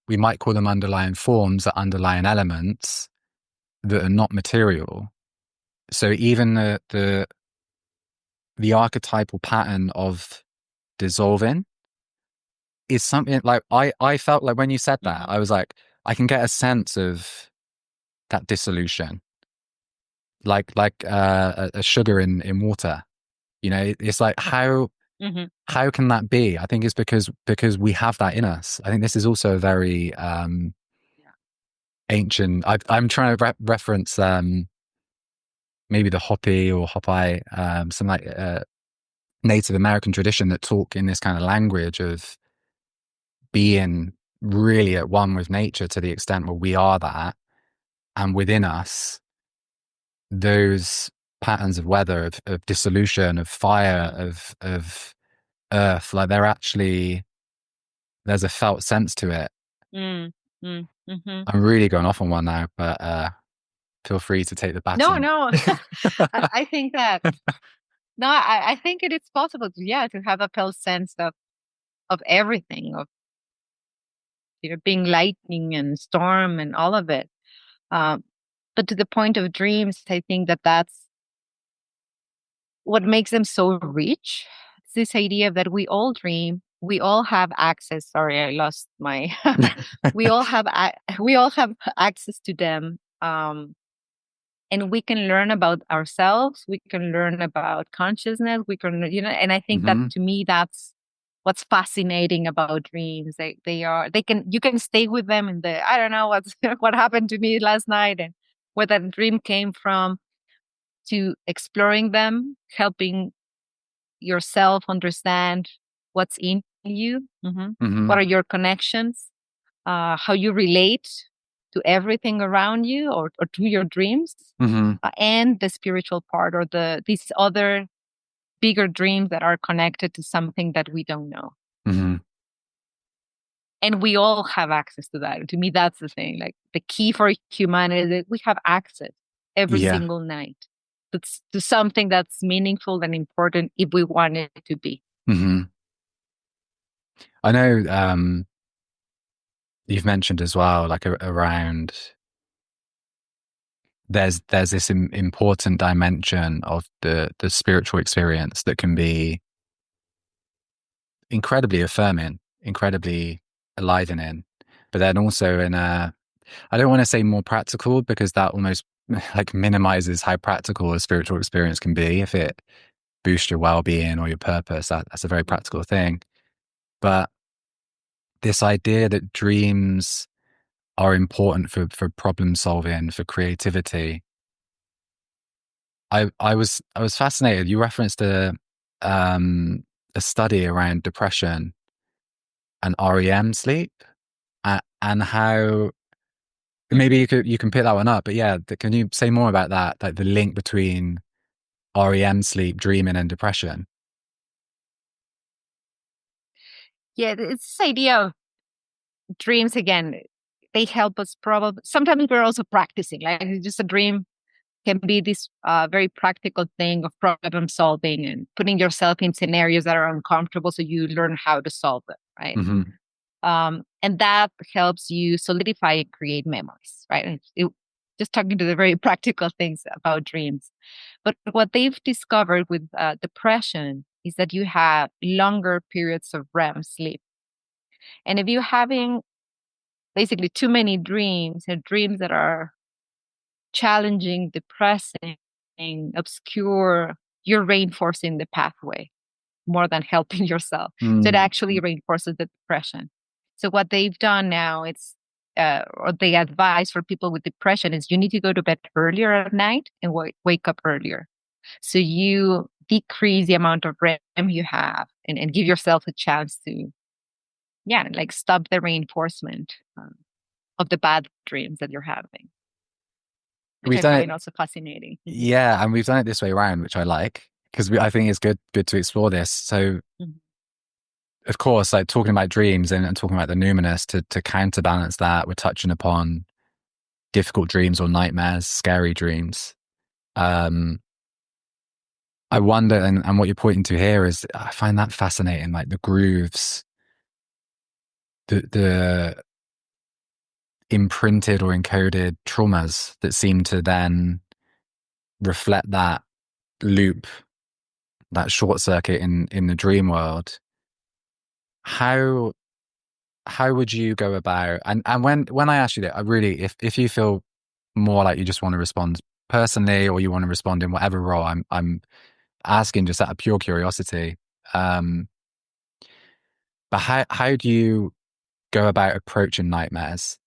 we might call them underlying forms, that underlying elements that are not material. So even the archetypal pattern of dissolving is something like I felt like when you said that, Mm-hmm. I was like, I can get a sense of that dissolution, like a sugar in water. You know, it's like Mm-hmm. how can that be? I think it's because we have that in us. I think this is also a very Yeah. ancient. I'm trying to reference maybe the Hopi or Hopi, some like Native American tradition that talk in this kind of language of being really at one with nature to the extent where we are that, and within us those patterns of weather, of dissolution, of fire, Mm. of earth, like they're actually, there's a felt sense to it. Mm. Mm. Mm-hmm. I'm really going off on one now, but feel free to take the No, baton. no. I think that No, I think it is possible to, yeah, to have a felt sense of everything, of being lightning and storm and all of it. Um, but to the point of dreams, I think that that's what makes them so rich. It's this idea that we all dream, we all have access. Sorry, I lost my. We all have access to them, and we can learn about ourselves. We can learn about consciousness. We can, and I think that Hmm. to me, that's what's fascinating about dreams. They can, you can stay with them in the, I don't know what's what happened to me last night and where that dream came from, to exploring them, helping yourself understand what's in you. What Hmm. are your connections? How you relate to everything around you, or to your dreams, Hmm. and the spiritual part, or these other bigger dreams that are connected to something that we don't know. Hmm. And we all have access to that. To me, that's the thing. Like the key for humanity is that we have access every Yeah. single night to something that's meaningful and important if we want it to be. Hmm. I know you've mentioned as well, like around there's this important dimension of the spiritual experience that can be incredibly affirming, incredibly enlivening, but then also in a, I don't want to say more practical because that almost like minimizes how practical a spiritual experience can be. If it boosts your well-being or your purpose, that's a very practical thing. But this idea that dreams are important for problem solving, for creativity. I was fascinated. You referenced a study around depression and REM sleep, and how maybe you can pick that one up. But yeah, can you say more about that? Like the link between REM sleep, dreaming, and depression. Yeah, it's this idea of dreams again. They help us probably. Sometimes we're also practicing. Like it's just a dream can be this very practical thing of problem solving and putting yourself in scenarios that are uncomfortable, so you learn how to solve them, right? Hmm. And that helps you solidify and create memories, right? Just talking to the very practical things about dreams. But what they've discovered with depression is that you have longer periods of REM sleep. And if you're having basically too many dreams, and dreams that are challenging, depressing, obscure, you're reinforcing the pathway more than helping yourself. So it Mm. actually reinforces the depression. So what they've done now, or they advise for people with depression, is you need to go to bed earlier at night and wake up earlier. So you decrease the amount of REM you have, and give yourself a chance to, yeah, like stop the reinforcement of the bad dreams that you're having, which We've I done it, find also fascinating. yeah, and we've done it this way around, which I like because I think it's good to explore this. So Mhm. of course, like talking about dreams and talking about the numinous to counterbalance that, we're touching upon difficult dreams or nightmares, scary dreams. Um, I wonder, and what you're pointing to here is, I find that fascinating, like the grooves, the imprinted or encoded traumas that seem to then reflect that loop, that short circuit in the dream world. How how would you go about, and when I ask you that, I really, if you feel more like you just want to respond personally or you want to respond in whatever role, I'm asking just out of pure curiosity. Um, but how do you go about approaching nightmares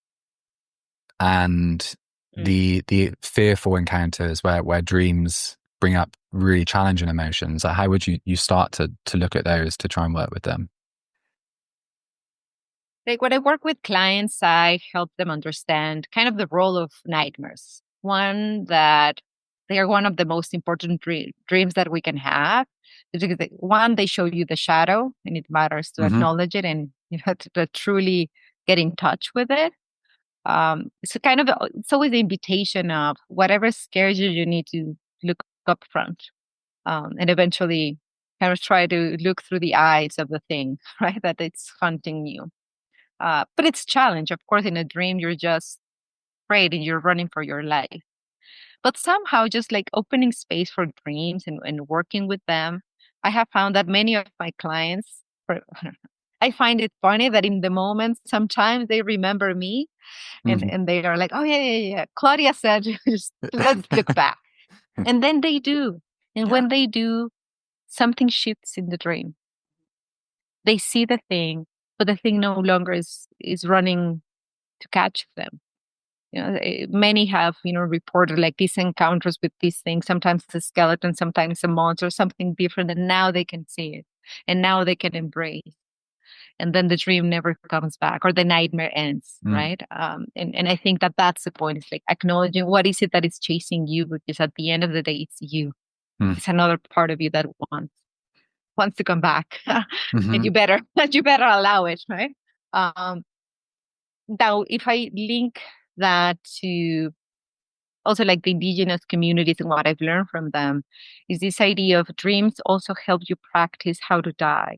and Mm. the fearful encounters where dreams bring up really challenging emotions? Like how would you start to look at those to try and work with them? Like when I work with clients, I help them understand kind of the role of nightmares. One, that they are one of the most important dreams that we can have. Because one, they show you the shadow, and it matters to Hmm. acknowledge it, and to truly get in touch with it. It's a kind of it's always the invitation of whatever scares you, you need to look up front. and eventually kind of try to look through the eyes of the thing, right? That it's hunting you. But it's a challenge. Of course, in a dream, you're just afraid and you're running for your life. But somehow, just like opening space for dreams and working with them, I have found that many of my clients, I find it funny that in the moment, sometimes they remember me and they are like, oh, yeah, yeah, yeah. Claudia said, just let's look back. And then they do. And Yeah. when they do, something shifts in the dream. They see the thing, but the thing no longer is running to catch them. Many have, reported like these encounters with these things, sometimes a skeleton, sometimes a monster, something different, and now they can see it. And now they can embrace. And then the dream never comes back or the nightmare ends, right? And I think that that's the point. It's like acknowledging what is it that is chasing you, because at the end of the day, it's you. It's another part of you that wants to come back. And you better allow it, right? Now, if I link that to also like the indigenous communities and what I've learned from them, is this idea of dreams also help you practice how to die.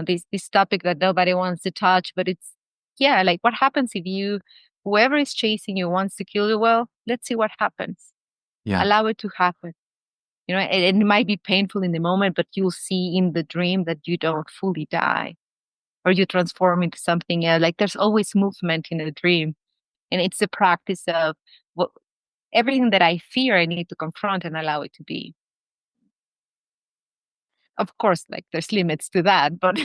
This topic that nobody wants to touch, but it's, yeah, like what happens if whoever is chasing you wants to kill you? Well, let's see what happens. Yeah. Allow it to happen. And it might be painful in the moment, but you'll see in the dream that you don't fully die or you transform into something else. Like there's always movement in a dream. And it's the practice of everything that I fear, I need to confront and allow it to be. Of course, like there's limits to that, but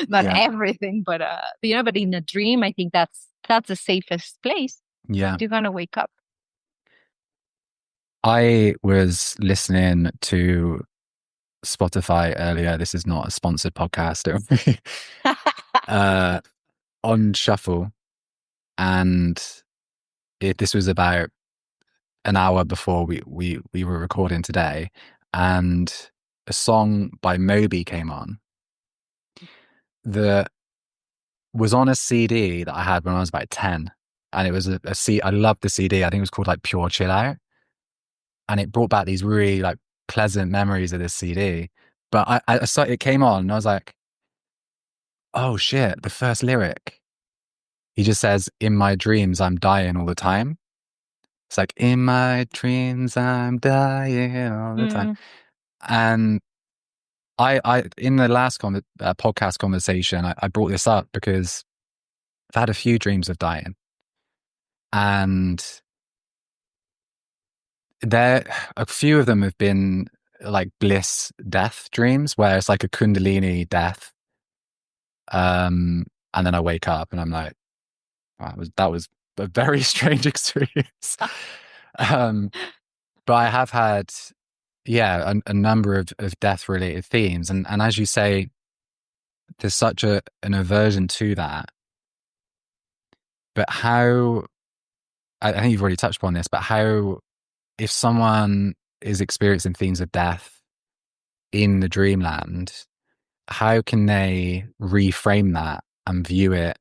not everything. But but in a dream, I think that's the safest place. Yeah. You're gonna wake up. I was listening to Spotify earlier. This is not a sponsored podcast. On shuffle, and this was about an hour before we were recording today, and a song by Moby came on that was on a CD that I had when I was about 10, and it was a CD. I loved the CD. I think it was called like Pure Chill Out, and it brought back these really like pleasant memories of this CD. But I saw it came on, and I was like, oh shit, the first lyric. He just says, "In my dreams, I'm dying all the time." It's like, "In my dreams, I'm dying all the time." And I in the last podcast conversation, I brought this up because I've had a few dreams of dying, and a few of them have been like bliss death dreams, where it's like a Kundalini death, and then I wake up and I'm like, wow, that was a very strange experience. But I have had, a number of death related themes, and as you say, there's such an aversion to that. But how, I think you've already touched upon this, but how, if someone is experiencing themes of death in the dreamland, how can they reframe that and view it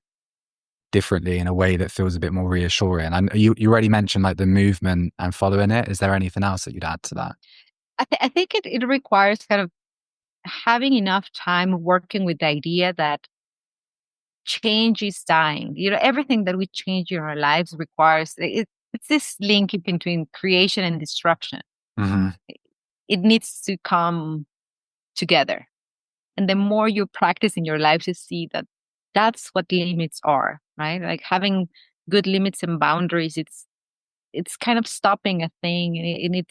differently in a way that feels a bit more reassuring? And you already mentioned like the movement and following it. Is there anything else that you'd add to that? I think it requires kind of having enough time working with the idea that change is dying. Everything that we change in our lives requires it's this link between creation and destruction. It needs to come together. And the more you practice in your life to see that that's what limits are, right? Like having good limits and boundaries, it's kind of stopping a thing, and it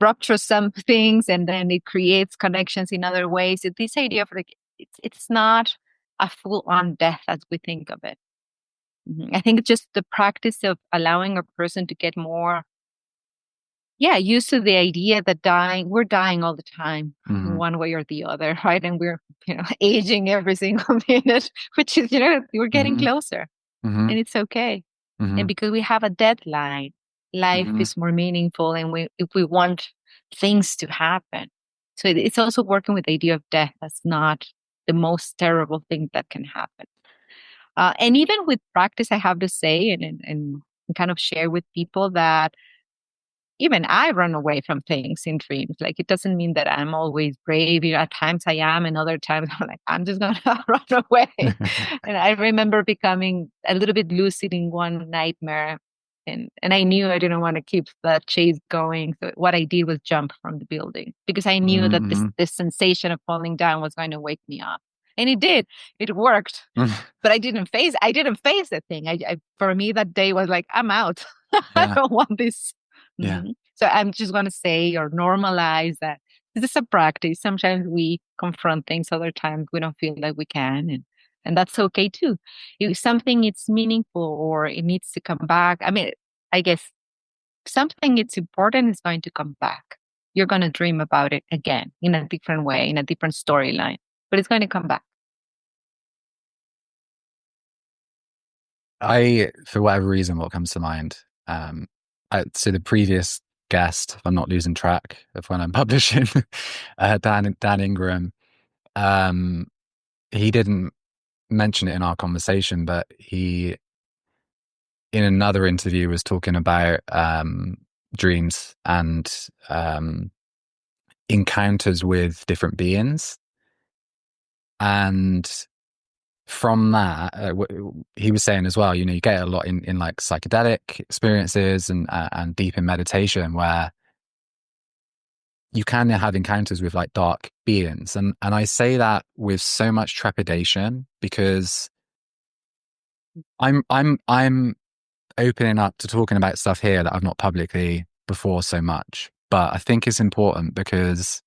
ruptures some things, and then it creates connections in other ways. This idea of like it's not a full-on death as we think of it. I think it's just the practice of allowing a person to get more used to the idea that we're dying all the time, one way or the other, right? And we're aging every single minute, which is we're getting closer, and it's okay. And because we have a deadline, life is more meaningful, and if we want things to happen, so it's also working with the idea of death. That's not the most terrible thing that can happen. And even with practice, I have to say and kind of share with people that even I run away from things in dreams. Like, it doesn't mean that I'm always brave. You know, at times I am, and other times I'm like, I'm just gonna run away. And I remember becoming a little bit lucid in one nightmare, and I knew I didn't want to keep the chase going. So what I did was jump from the building, because I knew that this sensation of falling down was going to wake me up. And it did. It worked. But I didn't face the thing. For me that day was like, I'm out. I don't want this. Yeah. So I'm just going to say or normalize that this is a practice. Sometimes we confront things, other times we don't feel like we can. And that's okay too. If something is meaningful or it needs to come back, I mean, I guess something it's important is going to come back. You're going to dream about it again in a different way, in a different storyline, but it's going to come back. For whatever reason, what comes to mind, so the previous guest, if I'm not losing track of when I'm publishing, Dan Ingram, he didn't mention it in our conversation, but he, in another interview, was talking about dreams and encounters with different beings. And from that, he was saying as well, you know, you get a lot in like psychedelic experiences and deep in meditation, where you can have encounters with like dark beings. And I say that with so much trepidation, because I'm opening up to talking about stuff here that I've not publicly before so much. But I think it's important, because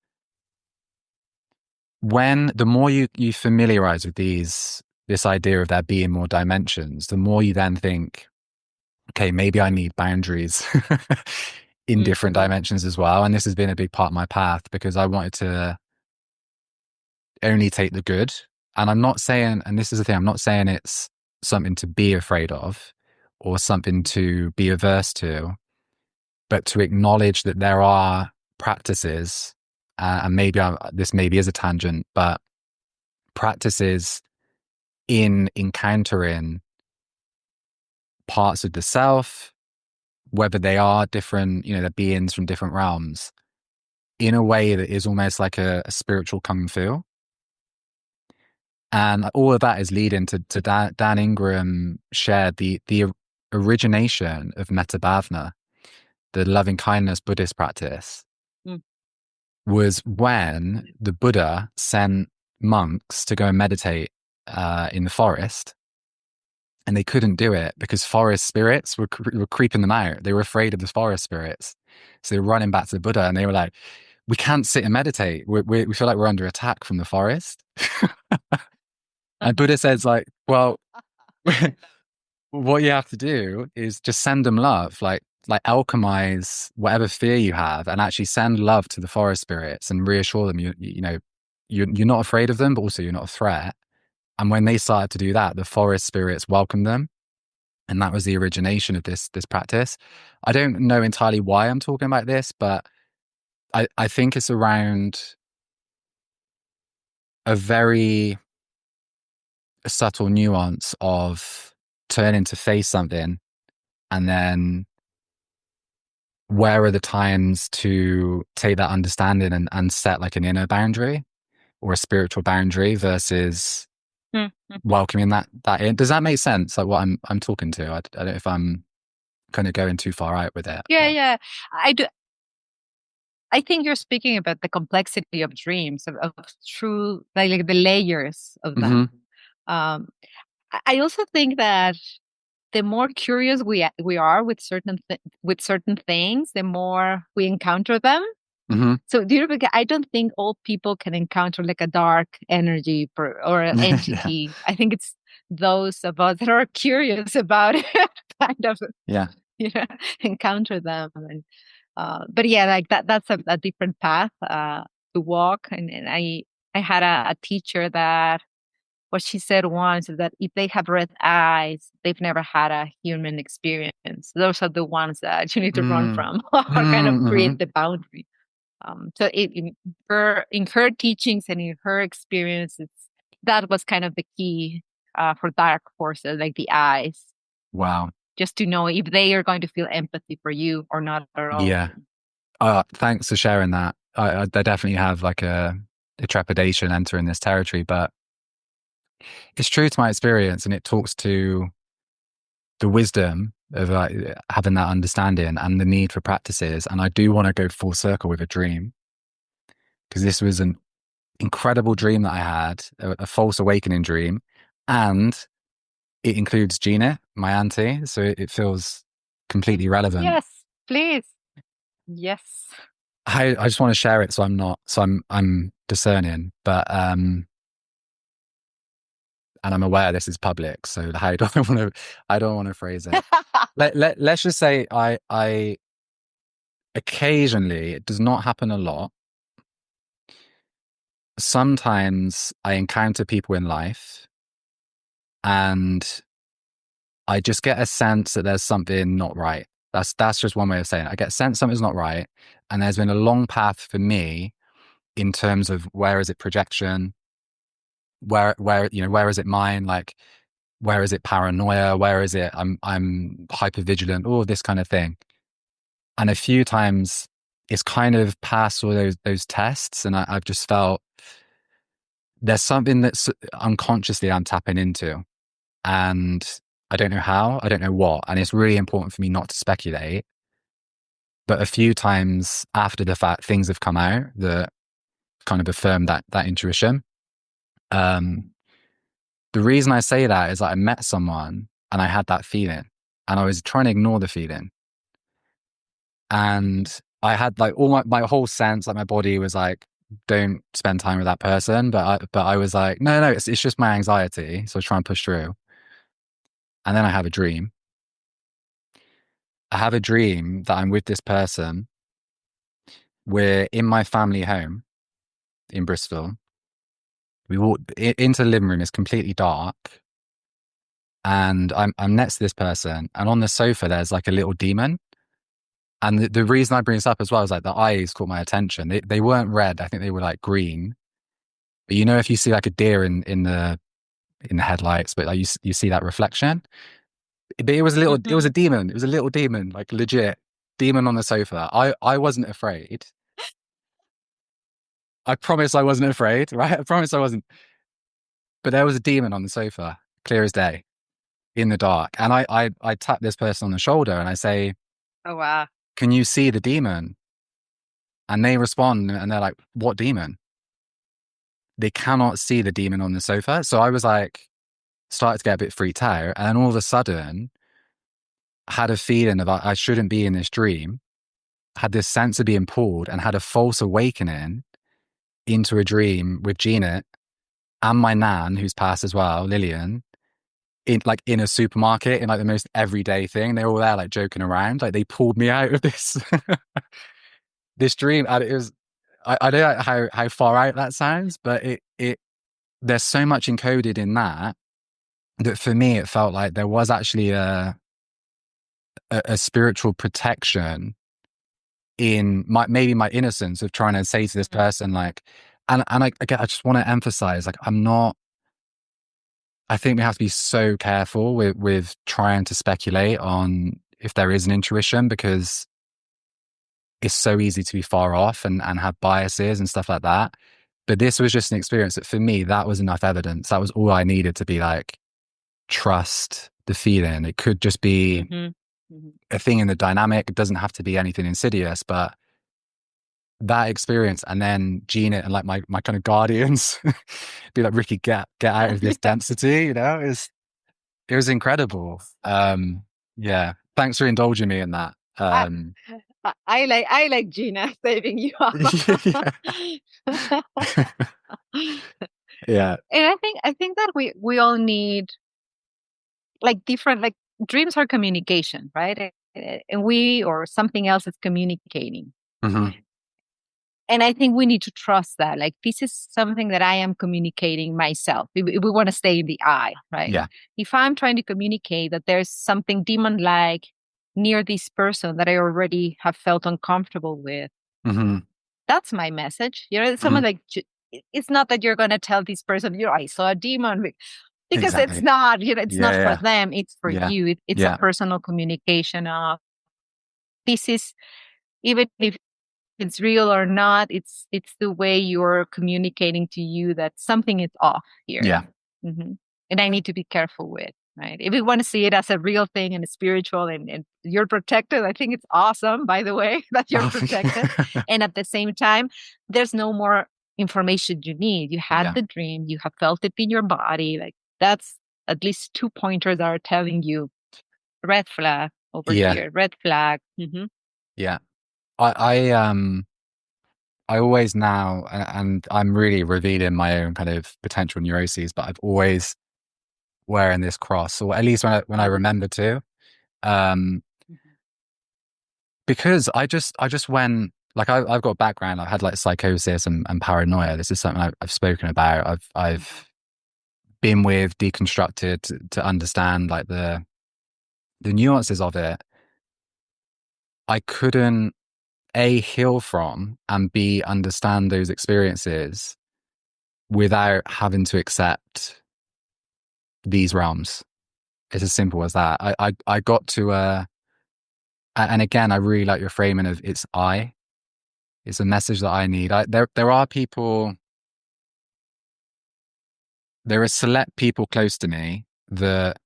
the more you familiarize with this idea of there being more dimensions, the more you then think, okay, maybe I need boundaries in different dimensions as well. And this has been a big part of my path, because I wanted to only take the good. And I'm not saying, and this is the thing, I'm not saying it's something to be afraid of or something to be averse to, but to acknowledge that there are practices, and maybe this maybe is a tangent, but practices in encountering parts of the self, whether they are different, you know, they're beings from different realms, in a way that is almost like a spiritual kung fu. And all of that is leading to Dan Ingram shared the origination of Metta Bhavana, the loving kindness Buddhist practice, was when the Buddha sent monks to go and meditate in the forest. And they couldn't do it because forest spirits were creeping them out. They were afraid of the forest spirits. So they were running back to the Buddha, and they were like, we can't sit and meditate. We feel like we're under attack from the forest. And Buddha says, like, well, what you have to do is just send them love, like alchemize whatever fear you have, and actually send love to the forest spirits and reassure them, you know, you're not afraid of them, but also you're not a threat. And when they started to do that, the forest spirits welcomed them. And that was the origination of this practice. I don't know entirely why I'm talking about this, but I think it's around a very subtle nuance of turning to face something, and then where are the times to take that understanding and set like an inner boundary or a spiritual boundary versus welcoming that in. Does that make sense? Like what I'm talking to? I don't know if I'm kind of going too far out with it. Yeah. I do. I think you're speaking about the complexity of dreams, of true, like the layers of them. I also think that the more curious we are with certain things, the more we encounter them. So I don't think all people can encounter like a dark energy or an entity. I think it's those of us that are curious about it, kind of, you know, encounter them. And, but yeah, like that's a different path to walk. And I had a teacher that what she said once is that if they have red eyes, they've never had a human experience. Those are the ones that you need to run from or kind of create the boundary. So in her teachings and in her experiences, that was kind of the key for dark forces, like the eyes. Wow. just to know if they are going to feel empathy for you or not at all. Yeah. Thanks for sharing that. I definitely have like a trepidation entering this territory, but it's true to my experience, and it talks to the wisdom of like having that understanding and the need for practices. And I do want to go full circle with a dream, because this was an incredible dream that I had, a false awakening dream, and it includes Gina, my auntie, so it feels completely relevant. Yes, please. Yes. I just want to share it, so I'm discerning, but and I'm aware this is public, so I don't want to phrase it. Let's just say I occasionally, it does not happen a lot. Sometimes I encounter people in life and I just get a sense that there's something not right. That's just one way of saying it. I get a sense something's not right. And there's been a long path for me in terms of where is it projection? Where where is it mine? Like, where is it paranoia? Where is it I'm hyper vigilant, all of this kind of thing. And a few times it's kind of passed all those tests, and I've just felt there's something that's unconsciously I'm tapping into, and I don't know how, I don't know what, and it's really important for me not to speculate. But a few times after the fact, things have come out that kind of affirm that intuition. Um, the reason I say that is that I met someone and I had that feeling, and I was trying to ignore the feeling, and I had like all my whole sense, like my body was like, don't spend time with that person. But I was like, no, it's just my anxiety. So I was trying to push through. And then I have a dream. I have a dream that I'm with this person. We're in my family home in Bristol. We walk into the living room. It's completely dark. And I'm next to this person. And on the sofa, there's like a little demon. And the reason I bring this up as well is like the eyes caught my attention. They weren't red. I think they were like green. But you know, if you see like a deer in the headlights, but like you see that reflection. But it was a little, it was Mhm. a demon. It was a little demon, like legit demon on the sofa. I wasn't afraid. I promise I wasn't afraid, right? I promise I wasn't. But there was a demon on the sofa, clear as day, in the dark. And I tap this person on the shoulder and I say, Oh, wow. "Can you see the demon?" And they respond and they're like, "What demon?" They cannot see the demon on the sofa. So I was like, started to get a bit freaked out. And then all of a sudden, had a feeling that I shouldn't be in this dream, had this sense of being pulled, and had a false awakening into a dream with Gina and my nan, who's passed as well, Lillian, in a supermarket, in like the most everyday thing. They're all there like joking around. Like they pulled me out of this this dream. And it was I don't know how far out that sounds, but it there's so much encoded in that for me it felt like there was actually a spiritual protection in maybe my innocence of trying to say to this Mhm. person like, and again, I just want to emphasize, like, I'm not, I think we have to be so careful with trying to speculate on if there is an intuition, because it's so easy to be far off and have biases and stuff like that. But this was just an experience that for me, that was enough evidence. That was all I needed to be like, trust the feeling. It could just be Mhm. Mhm. a thing in the dynamic. It doesn't have to be anything insidious, but that experience, and then Gina and like my kind of guardians be like, Ricky, get out of this Yeah. density, it was incredible. Yeah, thanks for indulging me in that. I, I like Gina saving you up. Yeah. Yeah. And I think that we all need like different, like, dreams are communication, right? And we or something else is communicating. Hmm. And I think we need to trust that. Like, this is something that I am communicating myself. If we want to stay in the I, right? Yeah. If I'm trying to communicate that there's something demon-like near this person that I already have felt uncomfortable with, Hmm. that's my message. Someone Hmm. like, it's not that you're going to tell this person, I saw a demon. because it's Exactly. not, it's not for Yeah, them, it's for yeah, you. It's a yeah, personal communication of this is, even if it's real or not, it's the way you're communicating to you that something is off here. yeah. hmm And I need to be careful with, right? If you want to see it as a real thing and a spiritual and you're protected, I think it's awesome, by the way, that you're protected. And at the same time, there's no more information you need. You had Yeah, the dream, you have felt it in your body. Like that's at least two pointers that are telling you red flag over yeah, here, red flag. yeah. I I always now, and I'm really revealing my own kind of potential neuroses, but I've always wearing this cross, or at least when I remember to, um, because I just went like I've got a background. I've had like psychosis and paranoia. This is something I've spoken about. I've been with, deconstructed to understand like the nuances of it. I couldn't A, heal from, and B, understand those experiences without having to accept these realms. It's as simple as that. I got to and again, I really like your framing of it's a message that I need. There are people, there are select people close to me that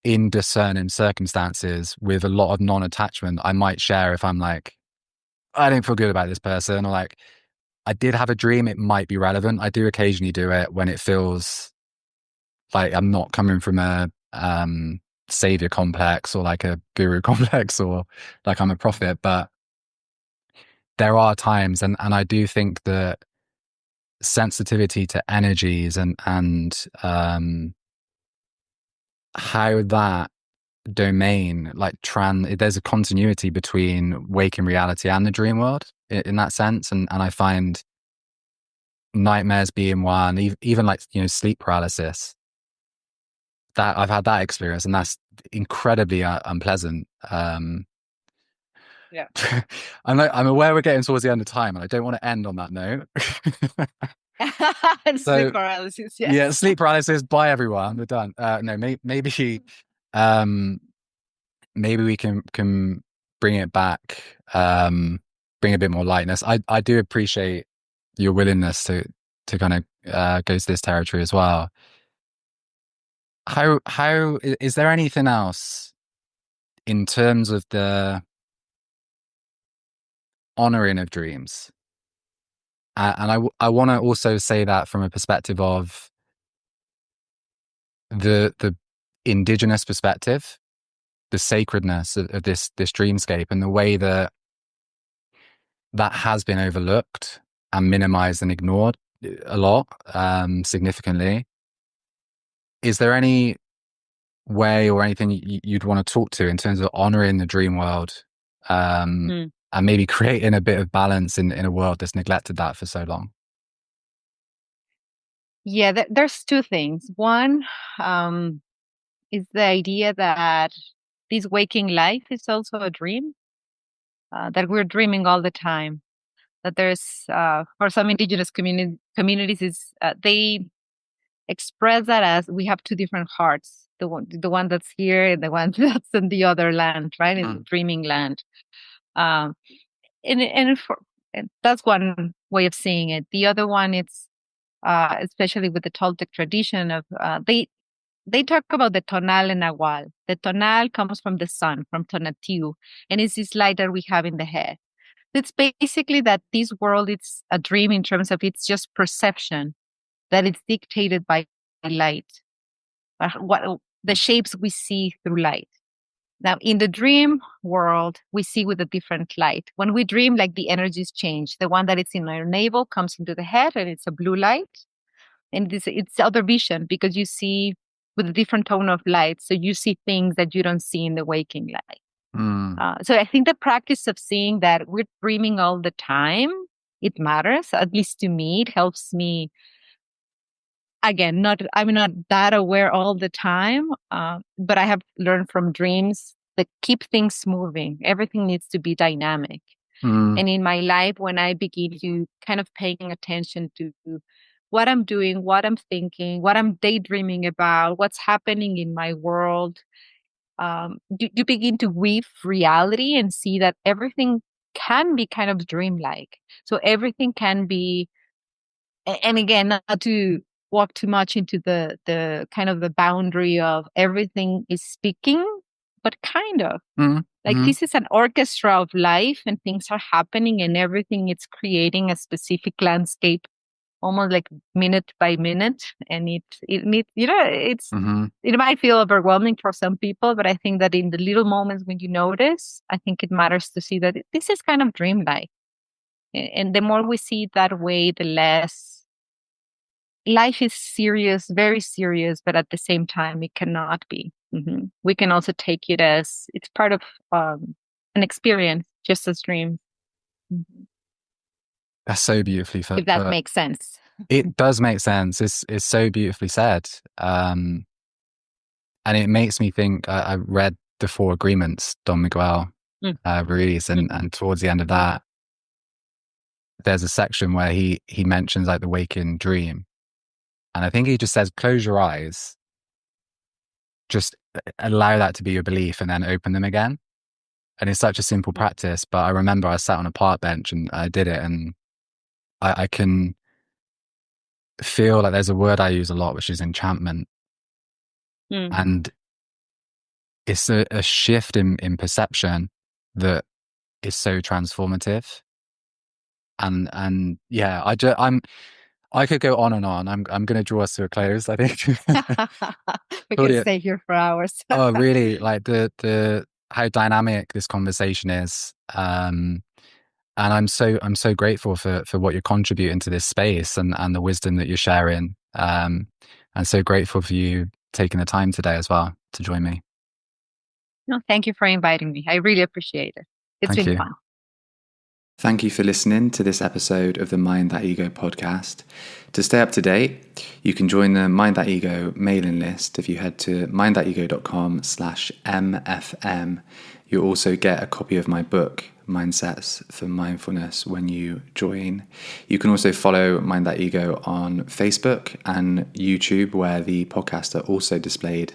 in discerning circumstances with a lot of non-attachment, I might share if I'm like, I don't feel good about this person, or like, I did have a dream, it might be relevant. I do occasionally do it when it feels like I'm not coming from a savior complex or like a guru complex or like I'm a prophet. But there are times, and I do think that sensitivity to energies and how that domain like there's a continuity between waking reality and the dream world in that sense, and I find nightmares being one, even like sleep paralysis, that I've had that experience, and that's incredibly unpleasant. Yeah. I'm aware we're getting towards the end of time, and I don't want to end on that note. And sleep So paralysis, yeah, yes. sleep paralysis. Bye, everyone. We're done. No, um, maybe we can bring it back, bring a bit more lightness. I do appreciate your willingness to kind of go to this territory as well. How is there anything else in terms of the honoring of dreams? And I want to also say that from a perspective of the indigenous perspective, the sacredness of this dreamscape, and the way that has been overlooked and minimized and ignored a lot, significantly. Is there any way or anything you'd want to talk to in terms of honoring the dream world, Mm. and maybe creating a bit of balance in a world that's neglected that for so long? Yeah, there's two things. One is the idea that this waking life is also a dream, that we're dreaming all the time. That there's, for some indigenous communities, is they express that as we have two different hearts, the one that's here and the one that's in the other land, right, in the dreaming land. Um, and that's one way of seeing it. The other one, it's especially with the Toltec tradition of they talk about the tonal and nahual. The tonal comes from the sun, from Tonatiuh, and it's this light that we have in the head. It's basically that this world is a dream in terms of it's just perception, that it's dictated by light, what the shapes we see through light. Now, in the dream world, we see with a different light. When we dream, like the energies change. The one that is in our navel comes into the head, and it's a blue light, and it's other vision because you see with a different tone of light, so you see things that you don't see in the waking light. Mm, So I think the practice of seeing that we're dreaming all the time, it matters. At least to me, it helps me. Again, I'm not that aware all the time, but I have learned from dreams that keep things moving. Everything needs to be dynamic. mm, And in my life, when I begin to kind of paying attention to what I'm doing, what I'm thinking, what I'm daydreaming about, what's happening in my world. You begin to weave reality and see that everything can be kind of dreamlike. So everything can be, and again, not to walk too much into the kind of the boundary of everything is speaking, but kind of like Mm-hmm. this is an orchestra of life and things are happening and everything it's creating a specific landscape almost like minute by minute, and it needs, Mm-hmm. it might feel overwhelming for some people, but I think that in the little moments when you notice, I think it matters to see that this is kind of dreamlike. And the more we see it that way, the less life is serious, very serious, but at the same time it cannot be. We can also take it as it's part of an experience, just as dreams. That's so beautifully If that put. makes sense. It does make sense. It's so beautifully said. And it makes me think, I read The Four Agreements, Don Miguel Ruiz, and towards the end of that, there's a section where he mentions like the waking dream. And I think he just says, close your eyes, just allow that to be your belief and then open them again. And it's such a simple practice, but I remember I sat on a park bench and I did it, and I can feel like there's a word I use a lot, which is enchantment. And it's a shift in perception that is so transformative. And yeah, I could go on and on. I'm going to draw us to a close, I think. We can Claudia, stay here for hours. oh, really? Like the how dynamic this conversation is. And I'm so grateful for what you're contributing to this space and the wisdom that you're sharing. And so grateful for you taking the time today as well to join me. No, thank you for inviting me. I really appreciate it. It's Thank been you. fun. Thank you for listening to this episode of the Mind That Ego podcast. To stay up to date, you can join the Mind That Ego mailing list if you head to mindthatego.com/MFM. You'll also get a copy of my book, Mindsets for Mindfulness, when you join. You can also follow Mind That Ego on Facebook and YouTube, where the podcasts are also displayed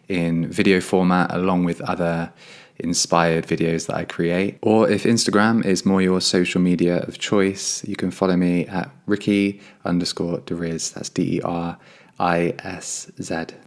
in video format along with other inspired videos that I create. Or if Instagram is more your social media of choice, you can follow me at Ricky_Deriz. That's DERISZ.